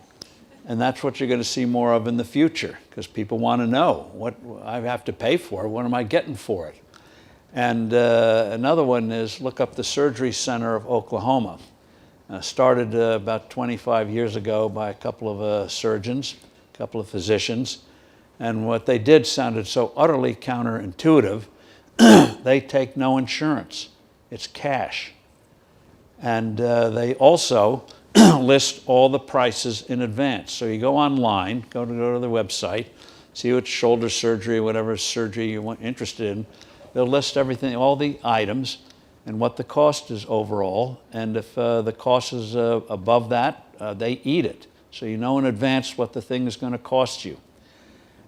And that's what you're going to see more of in the future, because people want to know what I have to pay for. What am I getting for it? And another one is look up the Surgery Center of Oklahoma. Started about 25 years ago by a couple of surgeons, a couple of physicians. And what they did sounded so utterly counterintuitive. They take no insurance. It's cash. And they also list all the prices in advance. So you go online, go to their website, see what shoulder surgery, whatever surgery you're interested in. They'll list everything, all the items, and what the cost is overall. And if the cost is above that, they eat it. So you know in advance what the thing is going to cost you.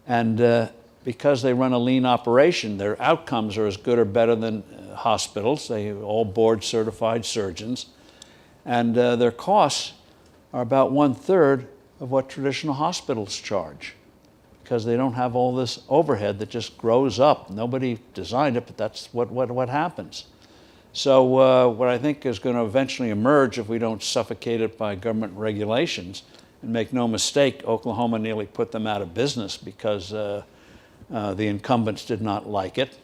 And because they run a lean operation, their outcomes are as good or better than hospitals. They are all board certified surgeons. And their costs are about 1/3 of what traditional hospitals charge, because they don't have all this overhead that just grows up. Nobody designed it, but that's what happens. So what I think is going to eventually emerge, if we don't suffocate it by government regulations, and make no mistake, Oklahoma nearly put them out of business because the incumbents did not like it.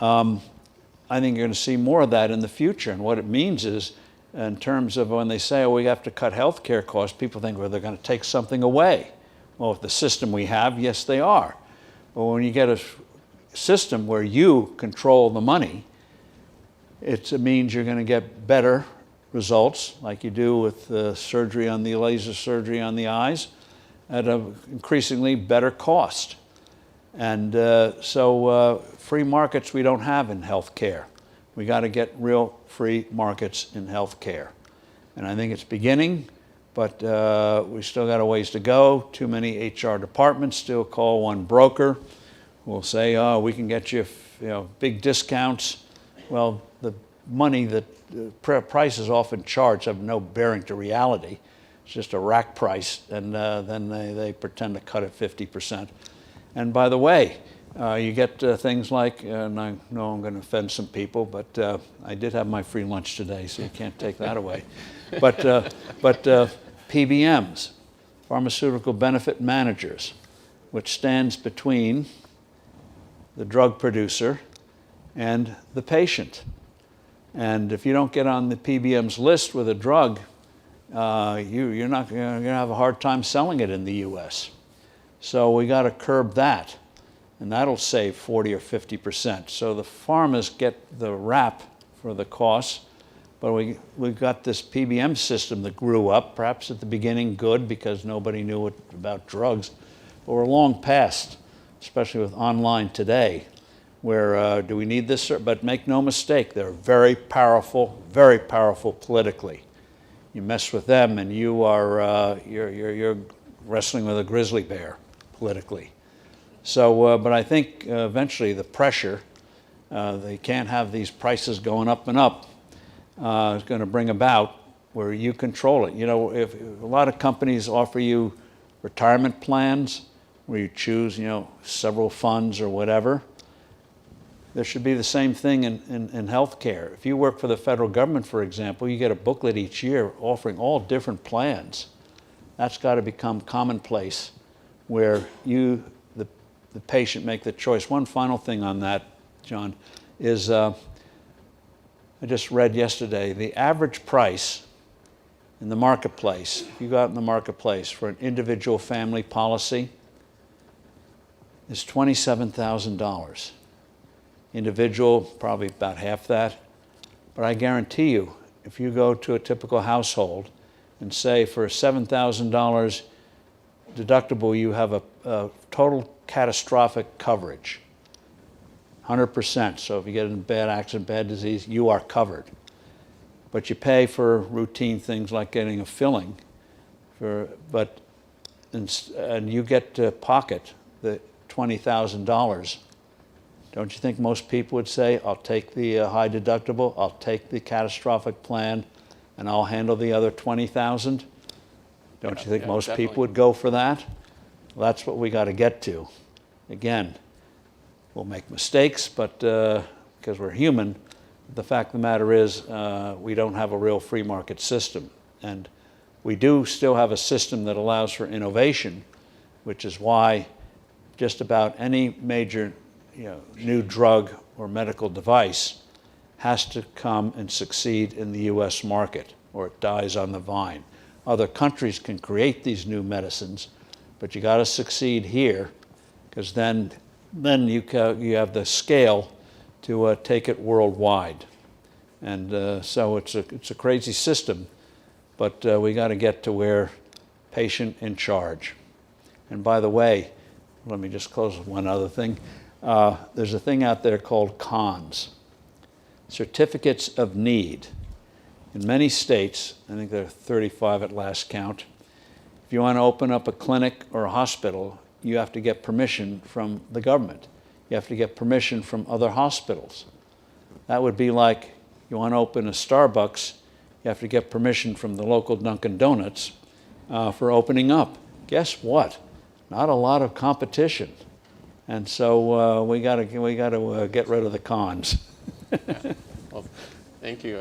I think you're going to see more of that in the future. And what it means is, in terms of when they say, oh, we have to cut health care costs, people think, well, they're going to take something away. Well, with the system we have, yes, they are. But when you get a system where you control the money, it means you're going to get better results, like you do with surgery on the laser surgery on the eyes, at an increasingly better cost. And so free markets we don't have in health care. We got to get real free markets in health care. And I think it's beginning, but we still got a ways to go. Too many HR departments still call one broker who will say, oh, we can get you, big discounts. Well, the money that prices often charged have no bearing to reality. It's just a rack price, and then they pretend to cut it 50%. And by the way, you get things like, and I know I'm going to offend some people, but I did have my free lunch today, so you can't take that away. But PBMs, pharmaceutical benefit managers, which stands between the drug producer and the patient. And if you don't get on the PBM's list with a drug, you're going to have a hard time selling it in the U.S. So we got to curb that, and that'll save 40 or 50%. So the pharmas get the rap for the costs, but we've got this PBM system that grew up, perhaps at the beginning good because nobody knew about drugs, but we're long past, especially with online today, where do we need this? But make no mistake, they're very powerful politically. You mess with them and you are, you're wrestling with a grizzly bear politically. So, but I think eventually the pressure, they can't have these prices going up and up, is going to bring about where you control it. You know, if a lot of companies offer you retirement plans where you choose, you know, several funds or whatever, there should be the same thing in healthcare. If you work for the federal government, for example, you get a booklet each year offering all different plans. That's got to become commonplace where you, the patient, make the choice. One final thing on that, John, is I just read yesterday, the average price in the marketplace, if you go out in the marketplace for an individual family policy, is $27,000. Individual, probably about half that. But I guarantee you, if you go to a typical household and say for $7,000 deductible, you have a total catastrophic coverage, 100%. So if you get in a bad accident, bad disease, you are covered. But you pay for routine things like getting a filling, and you get to pocket the $20,000. Don't you think most people would say, I'll take the high deductible, I'll take the catastrophic plan, and I'll handle the other $20,000? Don't you think most definitely. people would go for that? Well, that's what we got to get to. Again, we'll make mistakes, but because we're human, the fact of the matter is we don't have a real free market system. And we do still have a system that allows for innovation, which is why just about any major new drug or medical device has to come and succeed in the US market or it dies on the vine. Other countries can create these new medicines, but you got to succeed here because then you have the scale to take it worldwide. And so it's a crazy system, but we got to get to where patient in charge. And by the way, let me just close with one other thing. There's a thing out there called CONS, Certificates of Need. In many states, I think there are 35 at last count, if you want to open up a clinic or a hospital, you have to get permission from the government. You have to get permission from other hospitals. That would be like you want to open a Starbucks, you have to get permission from the local Dunkin' Donuts for opening up. Guess what? Not a lot of competition. And so we got to get rid of the cons. Yeah. Well, thank you.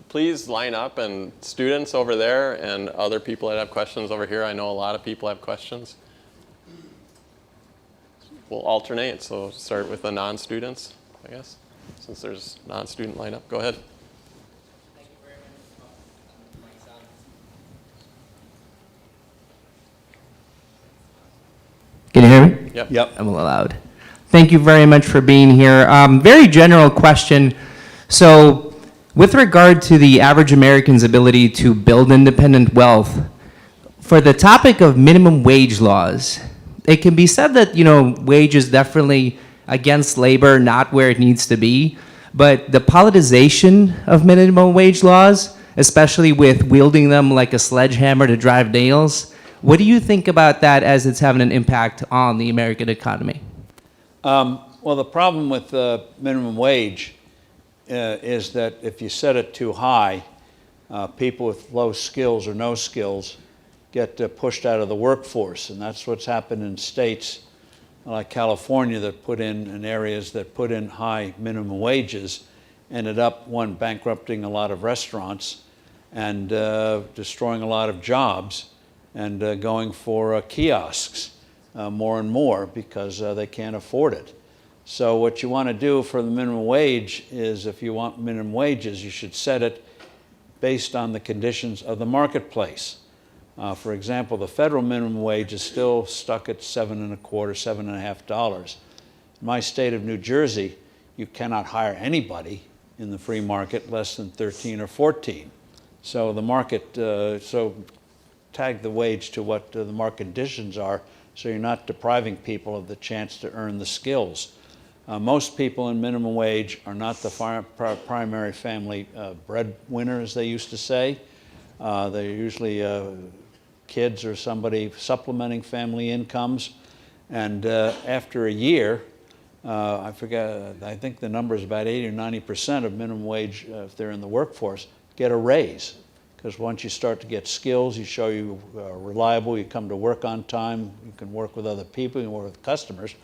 Please line up, and students over there and other people that have questions over here. I know a lot of people have questions. We'll alternate, so start with the non-students, I guess, since there's non-student lineup. Go ahead. Thank you very much. Can you hear me? Yep. I'm a little loud. Thank you very much for being here. Very general question. So, with regard to the average American's ability to build independent wealth, for the topic of minimum wage laws, it can be said that, wage is definitely against labor, not where it needs to be, but the politicization of minimum wage laws, especially with wielding them like a sledgehammer to drive nails, what do you think about that as it's having an impact on the American economy? Well, the problem with minimum wage is that if you set it too high, people with low skills or no skills get pushed out of the workforce. And that's what's happened in states like California that put in areas that put in high minimum wages, ended up, one, bankrupting a lot of restaurants and destroying a lot of jobs and going for kiosks more and more because they can't afford it. So what you want to do for the minimum wage is, if you want minimum wages, you should set it based on the conditions of the marketplace. For example, the federal minimum wage is still stuck at $7.25, $7.50. In my state of New Jersey, you cannot hire anybody in the free market less than 13 or 14. So the market, so tag the wage to what the market conditions are, so you're not depriving people of the chance to earn the skills. Most people in minimum wage are not the primary family breadwinner, as they used to say. They're usually kids or somebody supplementing family incomes. And after a year, I think the number is about 80 or 90% of minimum wage, if they're in the workforce, get a raise. Because once you start to get skills, you show you reliable, you come to work on time, you can work with other people, you can work with customers,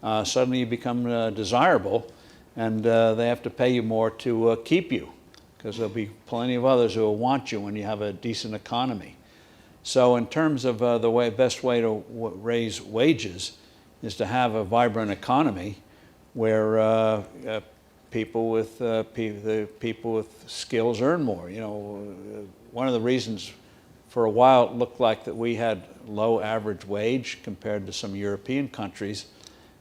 suddenly you become desirable, and they have to pay you more to keep you, because there'll be plenty of others who will want you when you have a decent economy. So in terms of the best way to raise wages is to have a vibrant economy where people with skills earn more. You know, one of the reasons for a while it looked like that we had low average wage compared to some European countries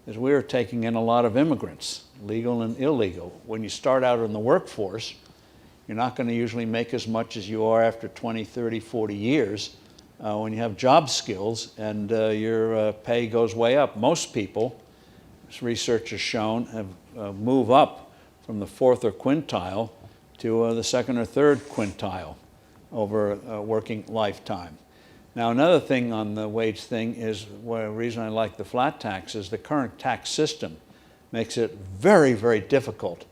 is we were taking in a lot of immigrants, legal and illegal. When you start out in the workforce, you're not going to usually make as much as you are after 20, 30, 40 years when you have job skills, and your pay goes way up. Most people, as research has shown, have move up from the fourth or quintile to the second or third quintile over a working lifetime. Now, another thing on the wage thing is, the reason I like the flat tax is the current tax system makes it very, very difficult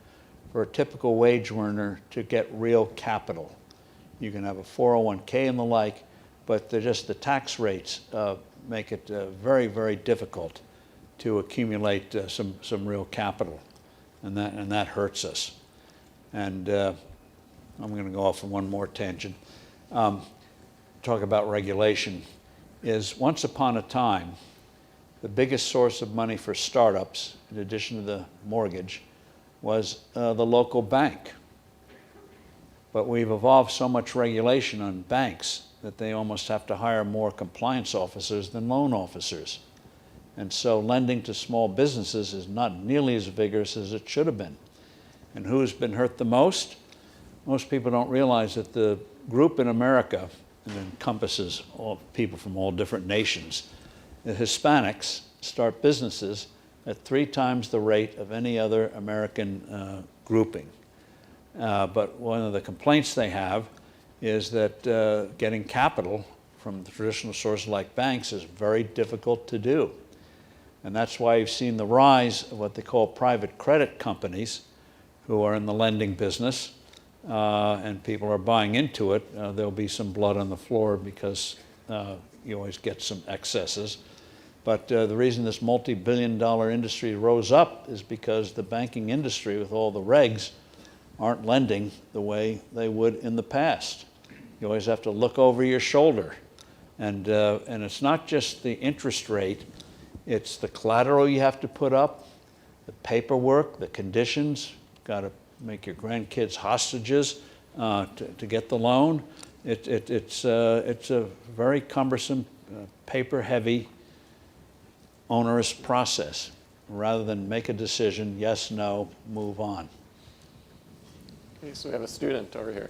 for a typical wage earner to get real capital. You can have a 401k and the like, but just the tax rates make it very, very difficult to accumulate some real capital, and that hurts us. And I'm going to go off on one more tangent. Talk about regulation. Is once upon a time, the biggest source of money for startups, in addition to the mortgage, was the local bank. But we've evolved so much regulation on banks that they almost have to hire more compliance officers than loan officers. And so lending to small businesses is not nearly as vigorous as it should have been. And who's been hurt the most? Most people don't realize that the group in America, and encompasses all people from all different nations, the Hispanics start businesses at 3 times the rate of any other American grouping. But one of the complaints they have is that getting capital from the traditional sources like banks is very difficult to do. And that's why you've seen the rise of what they call private credit companies who are in the lending business, and people are buying into it. There'll be some blood on the floor because you always get some excesses. But the reason this multi-billion-dollar industry rose up is because the banking industry, with all the regs, aren't lending the way they would in the past. You always have to look over your shoulder. And it's not just the interest rate, it's the collateral you have to put up, the paperwork, the conditions. Got to make your grandkids hostages to get the loan. It's a very cumbersome, paper-heavy, onerous process, rather than make a decision, yes, no, move on. Okay, so we have a student over here.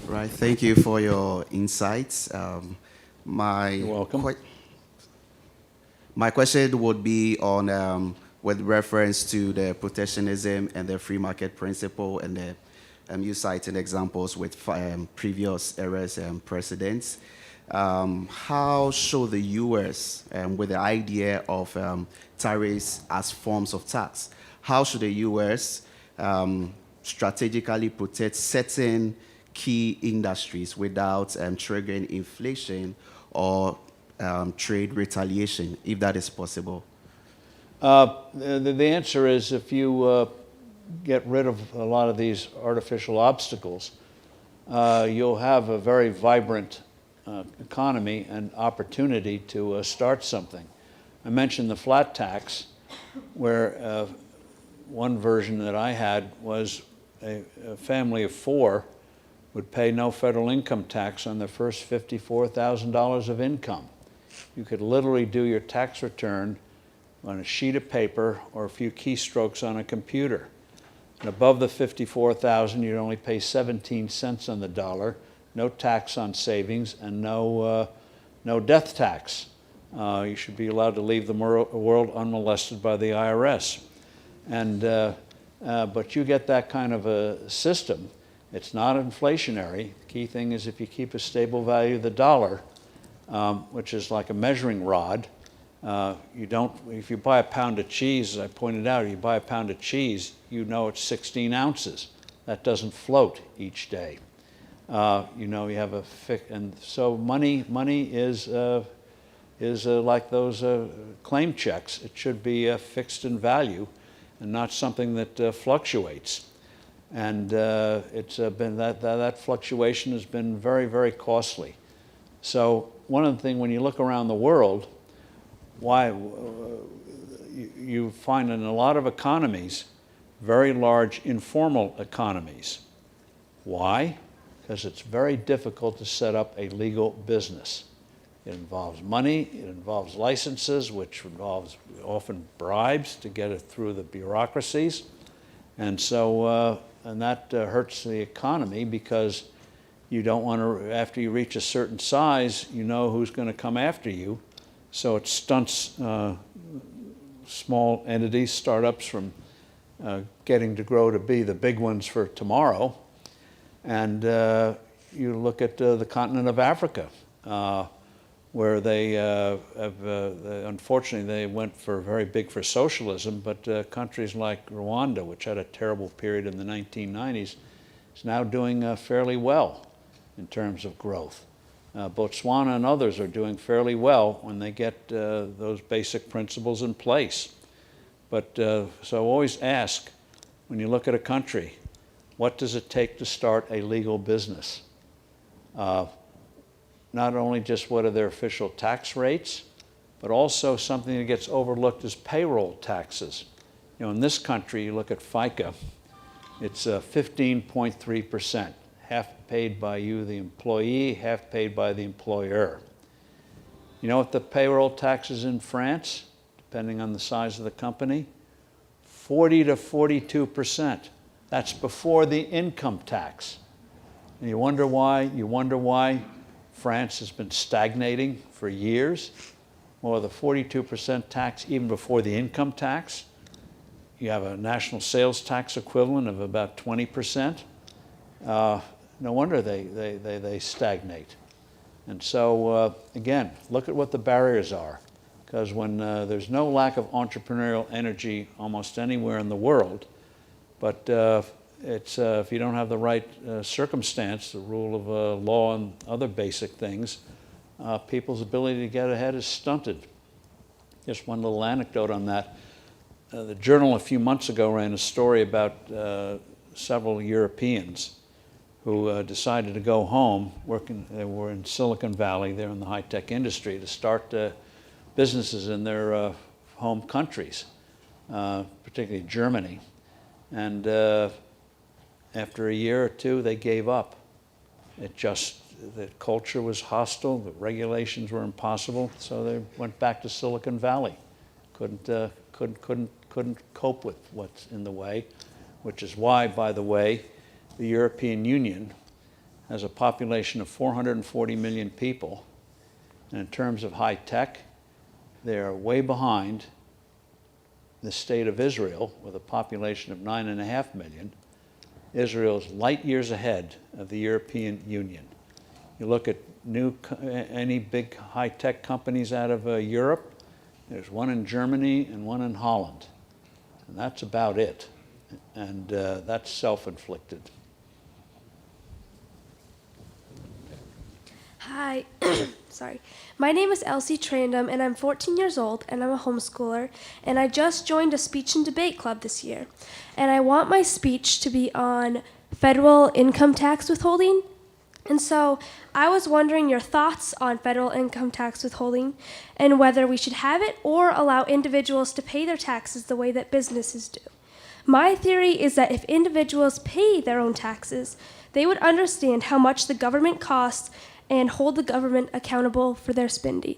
Right, thank you for your insights. You're welcome. My question would be on with reference to the protectionism and the free market principle, and the you citing examples with previous eras and precedents. How should the U.S., with the idea of tariffs as forms of tax, how should the U.S. Strategically protect certain key industries without triggering inflation or trade retaliation, if that is possible? The answer is, if you get rid of a lot of these artificial obstacles, you'll have a very vibrant economy and opportunity to start something. I mentioned the flat tax, where one version that I had was a family of 4 would pay no federal income tax on their first $54,000 of income. You could literally do your tax return on a sheet of paper or a few keystrokes on a computer. And above the $54,000, you'd only pay 17 cents on the dollar, no tax on savings, and no death tax. You should be allowed to leave the world unmolested by the IRS. But you get that kind of a system. It's not inflationary. The key thing is if you keep a stable value of the dollar, which is like a measuring rod, if you buy a pound of cheese, as I pointed out, you buy a pound of cheese, you know it's 16 ounces. That doesn't float each day. You have a and so money is like those claim checks. It should be fixed in value and not something that fluctuates. And it's been that fluctuation has been very, very costly. So one of the things when you look around the world, why you find in a lot of economies very large informal economies. Why? Because it's very difficult to set up a legal business. It involves money, it involves licenses, which involves often bribes to get it through the bureaucracies. And so, and that hurts the economy because you don't want to, after you reach a certain size, you know who's going to come after you. So it stunts small entities, startups from getting to grow to be the big ones for tomorrow. And you look at the continent of Africa, where they unfortunately they went very big for socialism, but countries like Rwanda, which had a terrible period in the 1990s, is now doing fairly well in terms of growth. Botswana and others are doing fairly well when they get those basic principles in place. But so always ask, when you look at a country, what does it take to start a legal business? Not only just what are their official tax rates, but also something that gets overlooked is payroll taxes. In this country, you look at FICA, it's 15.3%, half paid by you, the employee, half paid by the employer. You know what the payroll tax is in France, depending on the size of the company? 40 to 42%. That's before the income tax. And you wonder why? You wonder why France has been stagnating for years. Well, the 42% tax, even before the income tax, you have a national sales tax equivalent of about 20%. No wonder they stagnate. And so, again, look at what the barriers are. Because when there's no lack of entrepreneurial energy almost anywhere in the world, but it's if you don't have the right circumstance, the rule of law and other basic things, people's ability to get ahead is stunted. Just one little anecdote on that. The Journal a few months ago ran a story about several Europeans who decided to go home, they were in Silicon Valley, they're in the high-tech industry, to start businesses in their home countries, particularly Germany. And after a year or two, they gave up. The culture was hostile, the regulations were impossible, so they went back to Silicon Valley. Couldn't cope with what's in the way, which is why, by the way, the European Union has a population of 440 million people, and in terms of high tech, they're way behind the state of Israel with a population of 9.5 million. Israel is light years ahead of the European Union. You look at any big high-tech companies out of Europe, there's one in Germany and one in Holland. And that's about it. And that's self-inflicted. Hi, sorry. My name is Elsie Trandom, and I'm 14 years old, and I'm a homeschooler, and I just joined a speech and debate club this year. And I want my speech to be on federal income tax withholding. And so I was wondering your thoughts on federal income tax withholding and whether we should have it or allow individuals to pay their taxes the way that businesses do. My theory is that if individuals pay their own taxes, they would understand how much the government costs and hold the government accountable for their spending.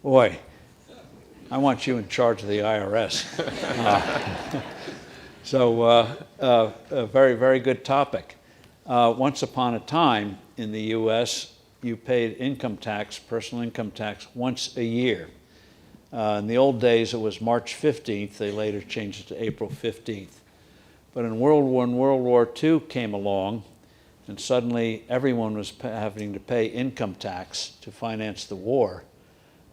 Boy, I want you in charge of the IRS. A very, very good topic. Once upon a time in the U.S., you paid income tax, personal income tax, once a year. In the old days, it was March 15th. They later changed it to April 15th. But when World War II came along, and suddenly everyone was having to pay income tax to finance the war,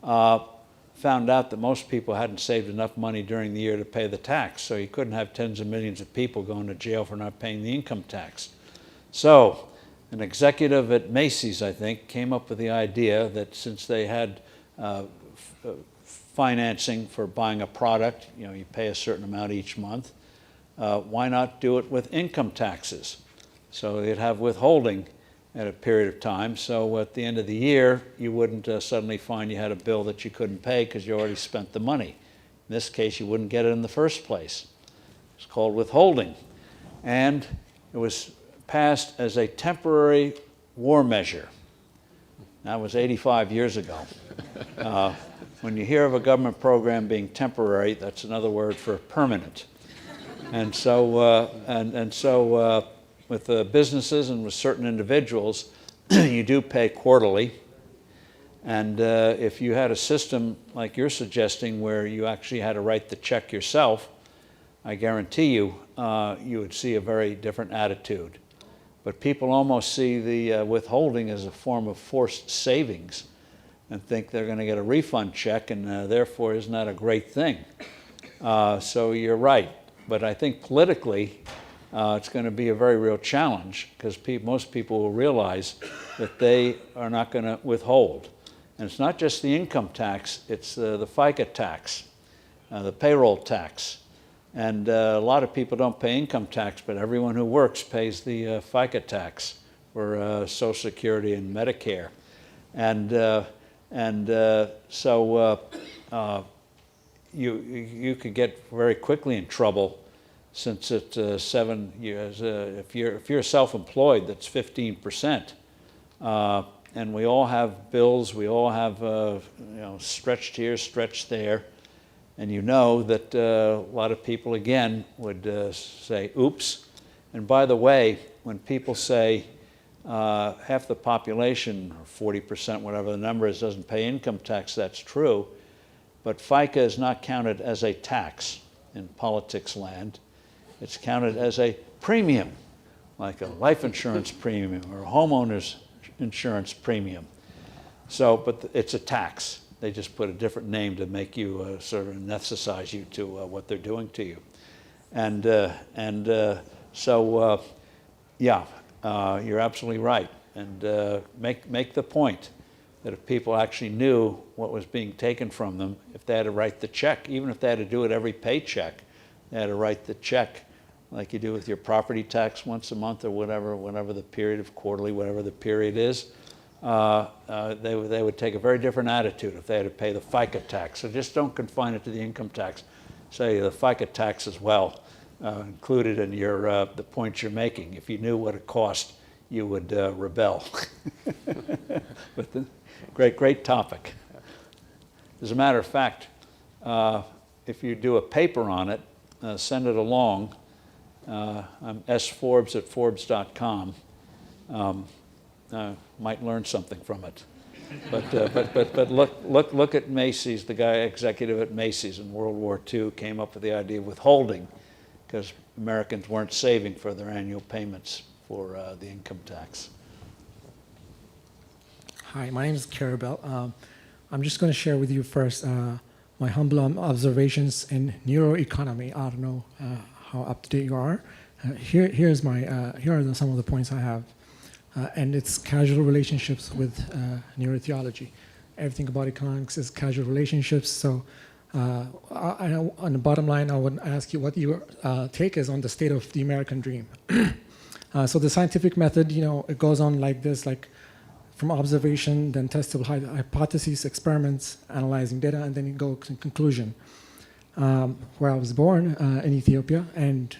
found out that most people hadn't saved enough money during the year to pay the tax, so you couldn't have tens of millions of people going to jail for not paying the income tax. So an executive at Macy's, I think, came up with the idea that since they had financing for buying a product, you pay a certain amount each month, why not do it with income taxes? So they'd have withholding at a period of time, so at the end of the year, you wouldn't suddenly find you had a bill that you couldn't pay because you already spent the money. In this case, you wouldn't get it in the first place. It's called withholding. And it was passed as a temporary war measure. That was 85 years ago. When you hear of a government program being temporary, that's another word for permanent. And so, with businesses and with certain individuals, you do pay quarterly. And if you had a system like you're suggesting where you actually had to write the check yourself, I guarantee you, you would see a very different attitude. But people almost see the withholding as a form of forced savings and think they're going to get a refund check, and therefore isn't that a great thing? So you're right. But I think politically, it's going to be a very real challenge because most people will realize that they are not going to withhold. And it's not just the income tax, it's the FICA tax, the payroll tax. And a lot of people don't pay income tax, but everyone who works pays the FICA tax for Social Security and Medicare. So you could get very quickly in trouble, since it's 7 years. If you're self-employed, that's 15%. And we all have bills. We all have stretched here, stretched there. And you know that a lot of people, again, would say, oops. And by the way, when people say half the population, or 40%, whatever the number is, doesn't pay income tax, that's true. But FICA is not counted as a tax in politics land. It's counted as a premium, like a life insurance premium or a homeowner's insurance premium. So, but it's a tax. They just put a different name to make you sort of anesthetize you to what they're doing to you. You're absolutely right. And make the point that if people actually knew what was being taken from them, if they had to write the check, even if they had to do it every paycheck, they had to write the check like you do with your property tax once a month or whatever the period of quarterly, whatever the period is, they would take a very different attitude if they had to pay the FICA tax. So just don't confine it to the income tax. Say the FICA tax as well, included in your the points you're making. If you knew what it cost, you would rebel. But great topic. As a matter of fact, if you do a paper on it, send it along. I'm sforbes@forbes.com. Might learn something from it. But look at Macy's. The guy executive at Macy's in World War II came up with the idea of withholding because Americans weren't saving for their annual payments for the income tax. Hi, my name is Carabel. I'm just going to share with you first my humble observations in neuroeconomy. I don't know how up to date you are. Here are some of the points I have. And it's causal relationships with neurotheology. Everything about economics is causal relationships. So on the bottom line, I would ask you what your take is on the state of the American dream. So the scientific method, it goes on like this, like from observation, then testable hypotheses, experiments, analyzing data, and then you go to conclusion. Where I was born in Ethiopia, and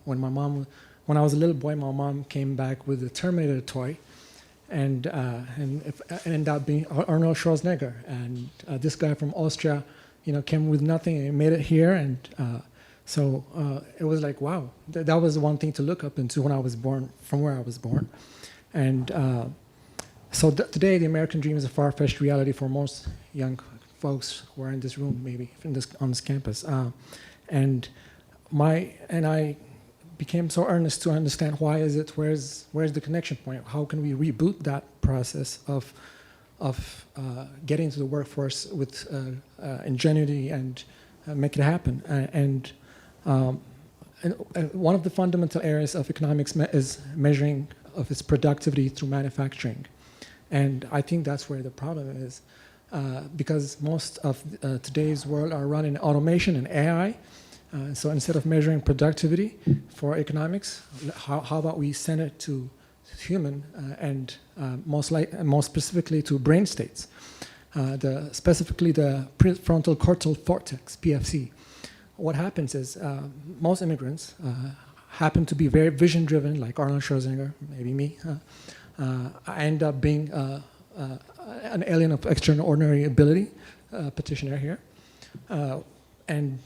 when I was a little boy, my mom came back with a Terminator toy, and it ended up being Arnold Schwarzenegger. And this guy from Austria, came with nothing and made it here. And so it was like, wow, that was one thing to look up into when I was born, from where I was born. And So today, the American dream is a far-fetched reality for most young folks who are in this room, maybe on this campus. And I became so earnest to understand why is it, where's the connection point? How can we reboot that process of getting into the workforce with ingenuity and make it happen? And one of the fundamental areas of economics is measuring of its productivity through manufacturing. And I think that's where the problem is, because most of today's world are run in automation and AI. So instead of measuring productivity for economics, how about we send it to human and most specifically to brain states, specifically the prefrontal cortical cortex, PFC. What happens is most immigrants happen to be very vision-driven, like Arnold Schwarzenegger, maybe me. I end up being an alien of extraordinary ability, petitioner here, and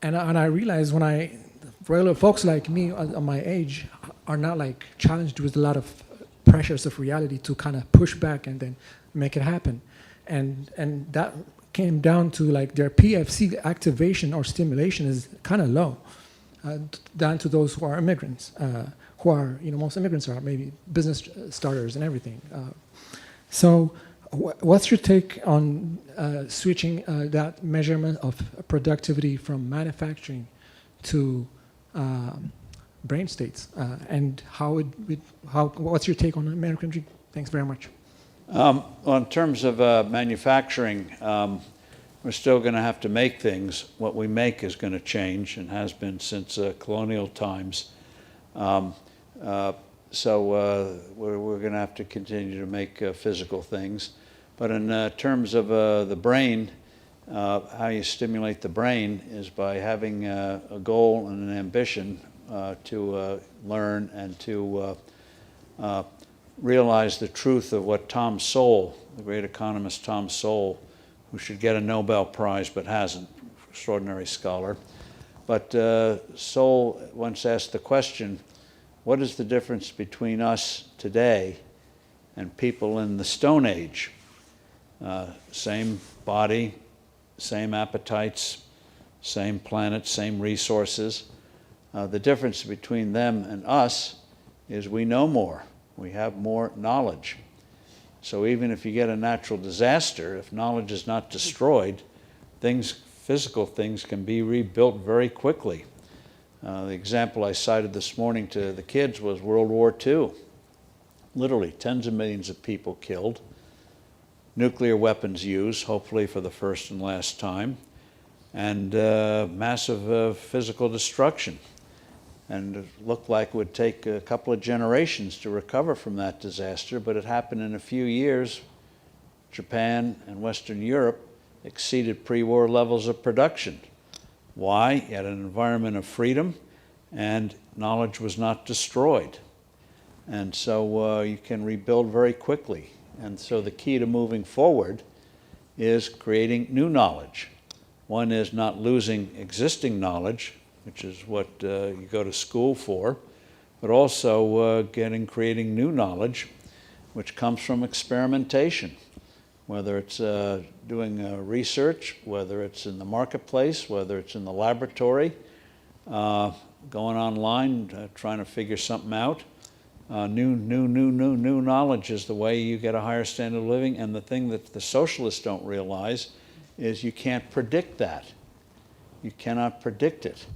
I realize when regular folks like me at my age are not like challenged with a lot of pressures of reality to kind of push back and then make it happen, and that came down to like their PFC activation or stimulation is kind of low, down to those who are immigrants. Who are, most immigrants are maybe business starters and everything. So what's your take on switching that measurement of productivity from manufacturing to brain states? And what's your take on the American dream? Thanks very much. Well, in terms of manufacturing, we're still going to have to make things. What we make is going to change and has been since colonial times. So we're going to have to continue to make physical things. But in terms of the brain, how you stimulate the brain is by having a goal and an ambition to learn and to realize the truth of what Tom Sowell, the great economist Tom Sowell, who should get a Nobel Prize but hasn't, extraordinary scholar. But Sowell once asked the question, what is the difference between us today and people in the Stone Age? Same body, same appetites, same planet, same resources. The difference between them and us is we know more. We have more knowledge. So even if you get a natural disaster, if knowledge is not destroyed, physical things can be rebuilt very quickly. The example I cited this morning to the kids was World War II. Literally tens of millions of people killed, nuclear weapons used, hopefully for the first and last time, and massive physical destruction. And it looked like it would take a couple of generations to recover from that disaster, but it happened in a few years. Japan and Western Europe exceeded pre-war levels of production. Why? You had an environment of freedom, and knowledge was not destroyed. And so you can rebuild very quickly. And so the key to moving forward is creating new knowledge. One is not losing existing knowledge, which is what you go to school for, but also creating new knowledge, which comes from experimentation. Whether it's doing research, whether it's in the marketplace, whether it's in the laboratory, going online, trying to figure something out. New knowledge is the way you get a higher standard of living. And the thing that the socialists don't realize is you can't predict that. You cannot predict it.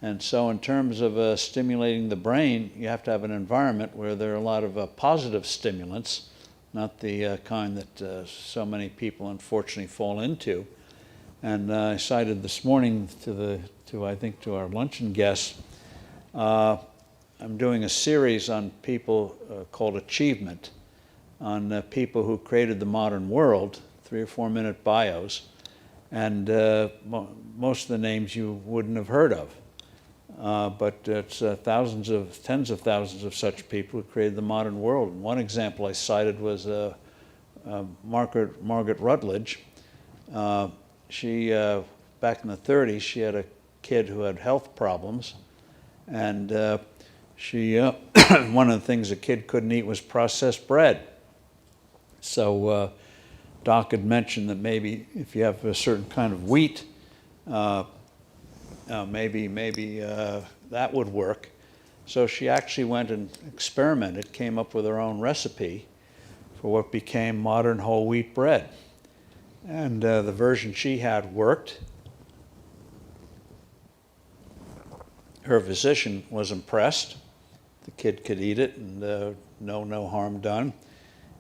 And so in terms of stimulating the brain, you have to have an environment where there are a lot of positive stimulants, not the kind that so many people unfortunately fall into. And I cited this morning to our luncheon guests, I'm doing a series on people called Achievement, on people who created the modern world, 3 or 4 minute bios, and most of the names you wouldn't have heard of. But it's tens of thousands of such people who created the modern world. And one example I cited was Margaret Rutledge. She, back in the 30s, she had a kid who had health problems, and she one of the things a kid couldn't eat was processed bread. So Doc had mentioned that maybe if you have a certain kind of wheat, maybe that would work. So she actually went and experimented, came up with her own recipe for what became modern whole wheat bread. And the version she had worked. Her physician was impressed. The kid could eat it and no harm done.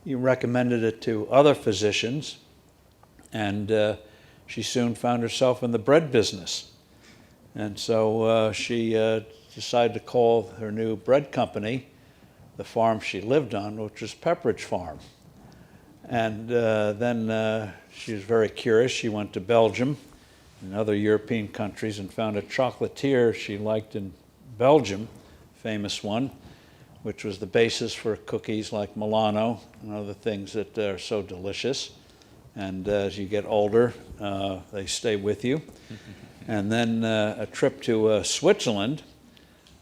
He recommended it to other physicians, and she soon found herself in the bread business. And so she decided to call her new bread company the farm she lived on, which was Pepperidge Farm. And then she was very curious. She went to Belgium and other European countries and found a chocolatier she liked in Belgium, famous one, which was the basis for cookies like Milano and other things that are so delicious. And as you get older, they stay with you. And then a trip to Switzerland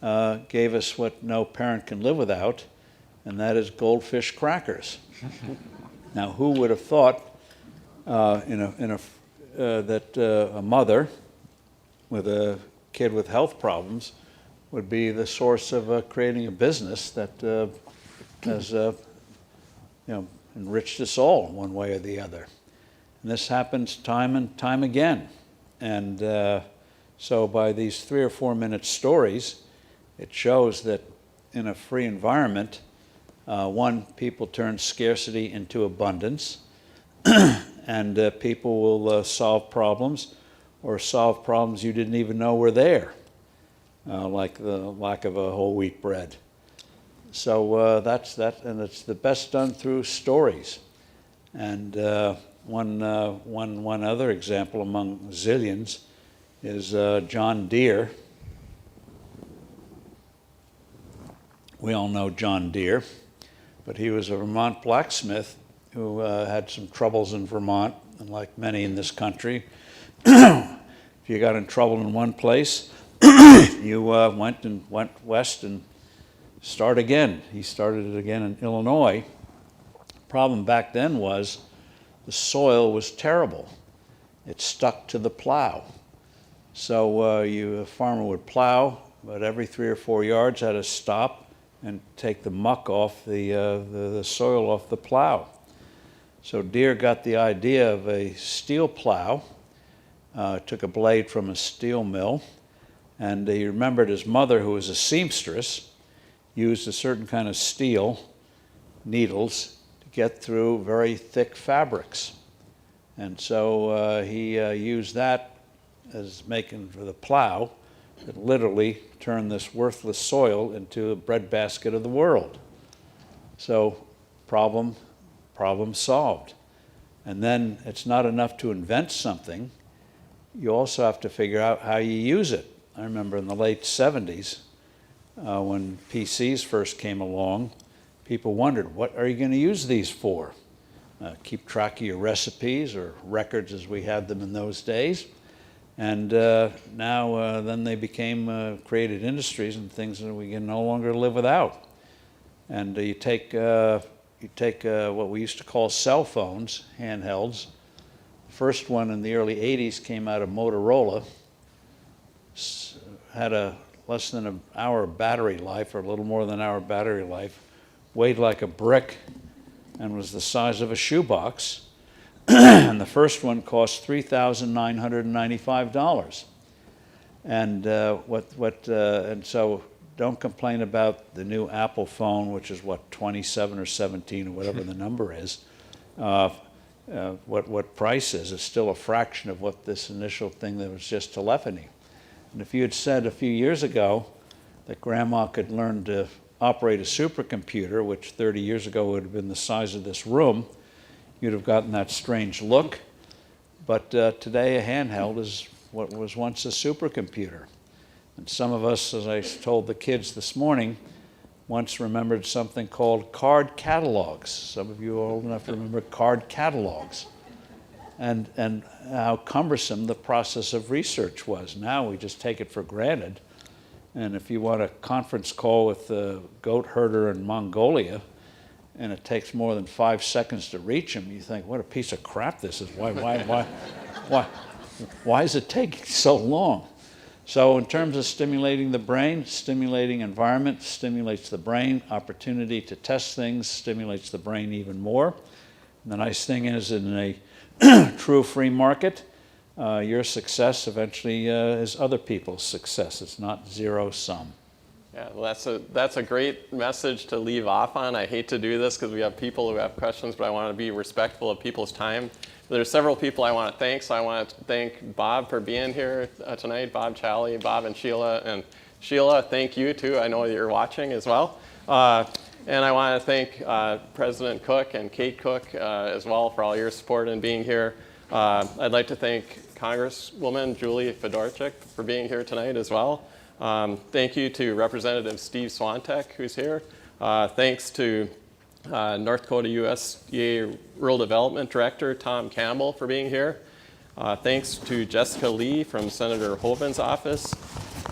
gave us what no parent can live without, and that is goldfish crackers. Now, who would have thought that a mother with a kid with health problems would be the source of creating a business that has enriched us all one way or the other. And this happens time and time again. And so by these 3 or 4 minute stories, it shows that in a free environment, one, people turn scarcity into abundance, and people will solve problems or solve problems you didn't even know were there, like the lack of a whole wheat bread. So that's that, and it's the best done through stories. And one other example among zillions is John Deere. We all know John Deere, but he was a Vermont blacksmith who had some troubles in Vermont, and like many in this country, if you got in trouble in one place, you went west and start again. He started it again in Illinois. Problem back then was the soil was terrible. It stuck to the plow. So a farmer would plow, but every 3 or 4 yards had to stop and take the muck off the soil off the plow. So Deere got the idea of a steel plow, took a blade from a steel mill, and he remembered his mother, who was a seamstress, used a certain kind of steel needles to get through very thick fabrics. And so he used that as making for the plow that literally turned this worthless soil into a breadbasket of the world. So problem solved. And then it's not enough to invent something. You also have to figure out how you use it. I remember in the late 70s, when PCs first came along, people wondered, what are you going to use these for? Keep track of your recipes or records as we had them in those days. And now then they became created industries and things that we can no longer live without. And you take what we used to call cell phones, handhelds. The first one in the early 80s came out of Motorola, had a less than an hour battery life, or a little more than an hour battery life, weighed like a brick, and was the size of a shoebox. And the first one cost $3,995. And and so don't complain about the new Apple phone, which is what, 27 or 17 or whatever the number is. What price is? It's still a fraction of what this initial thing that was just telephony. And if you had said a few years ago that Grandma could learn to operate a supercomputer, which 30 years ago would have been the size of this room, you'd have gotten that strange look. But today a handheld is what was once a supercomputer. And some of us, as I told the kids this morning, once remembered something called card catalogs. Some of you are old enough to remember card catalogs. And how cumbersome the process of research was. Now we just take it for granted. And if you want a conference call with a goat herder in Mongolia, and it takes more than 5 seconds to reach them, you think, what a piece of crap this is. Why is it taking so long? So in terms of stimulating the brain, stimulating environment stimulates the brain. Opportunity to test things stimulates the brain even more. And the nice thing is, in a true free market, your success eventually is other people's success. It's not zero sum. Yeah, well, that's a great message to leave off on. I hate to do this because we have people who have questions, but I want to be respectful of people's time. There's several people I want to thank, so I want to thank Bob for being here tonight, Bob Challey, Bob and Sheila, thank you too. I know you're watching as well. And I want to thank President Cook and Kate Cook as well for all your support and being here. I'd like to thank Congresswoman Julie Fedorchik for being here tonight as well. Thank you to Representative Steve Swantek, who's here. Thanks to North Dakota USDA Rural Development Director Tom Campbell for being here. Thanks to Jessica Lee from Senator Hoeven's office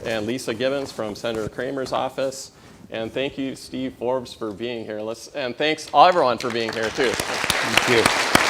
and Lisa Gibbons from Senator Kramer's office. And thank you, Steve Forbes, for being here. And thanks everyone for being here too. Thank you.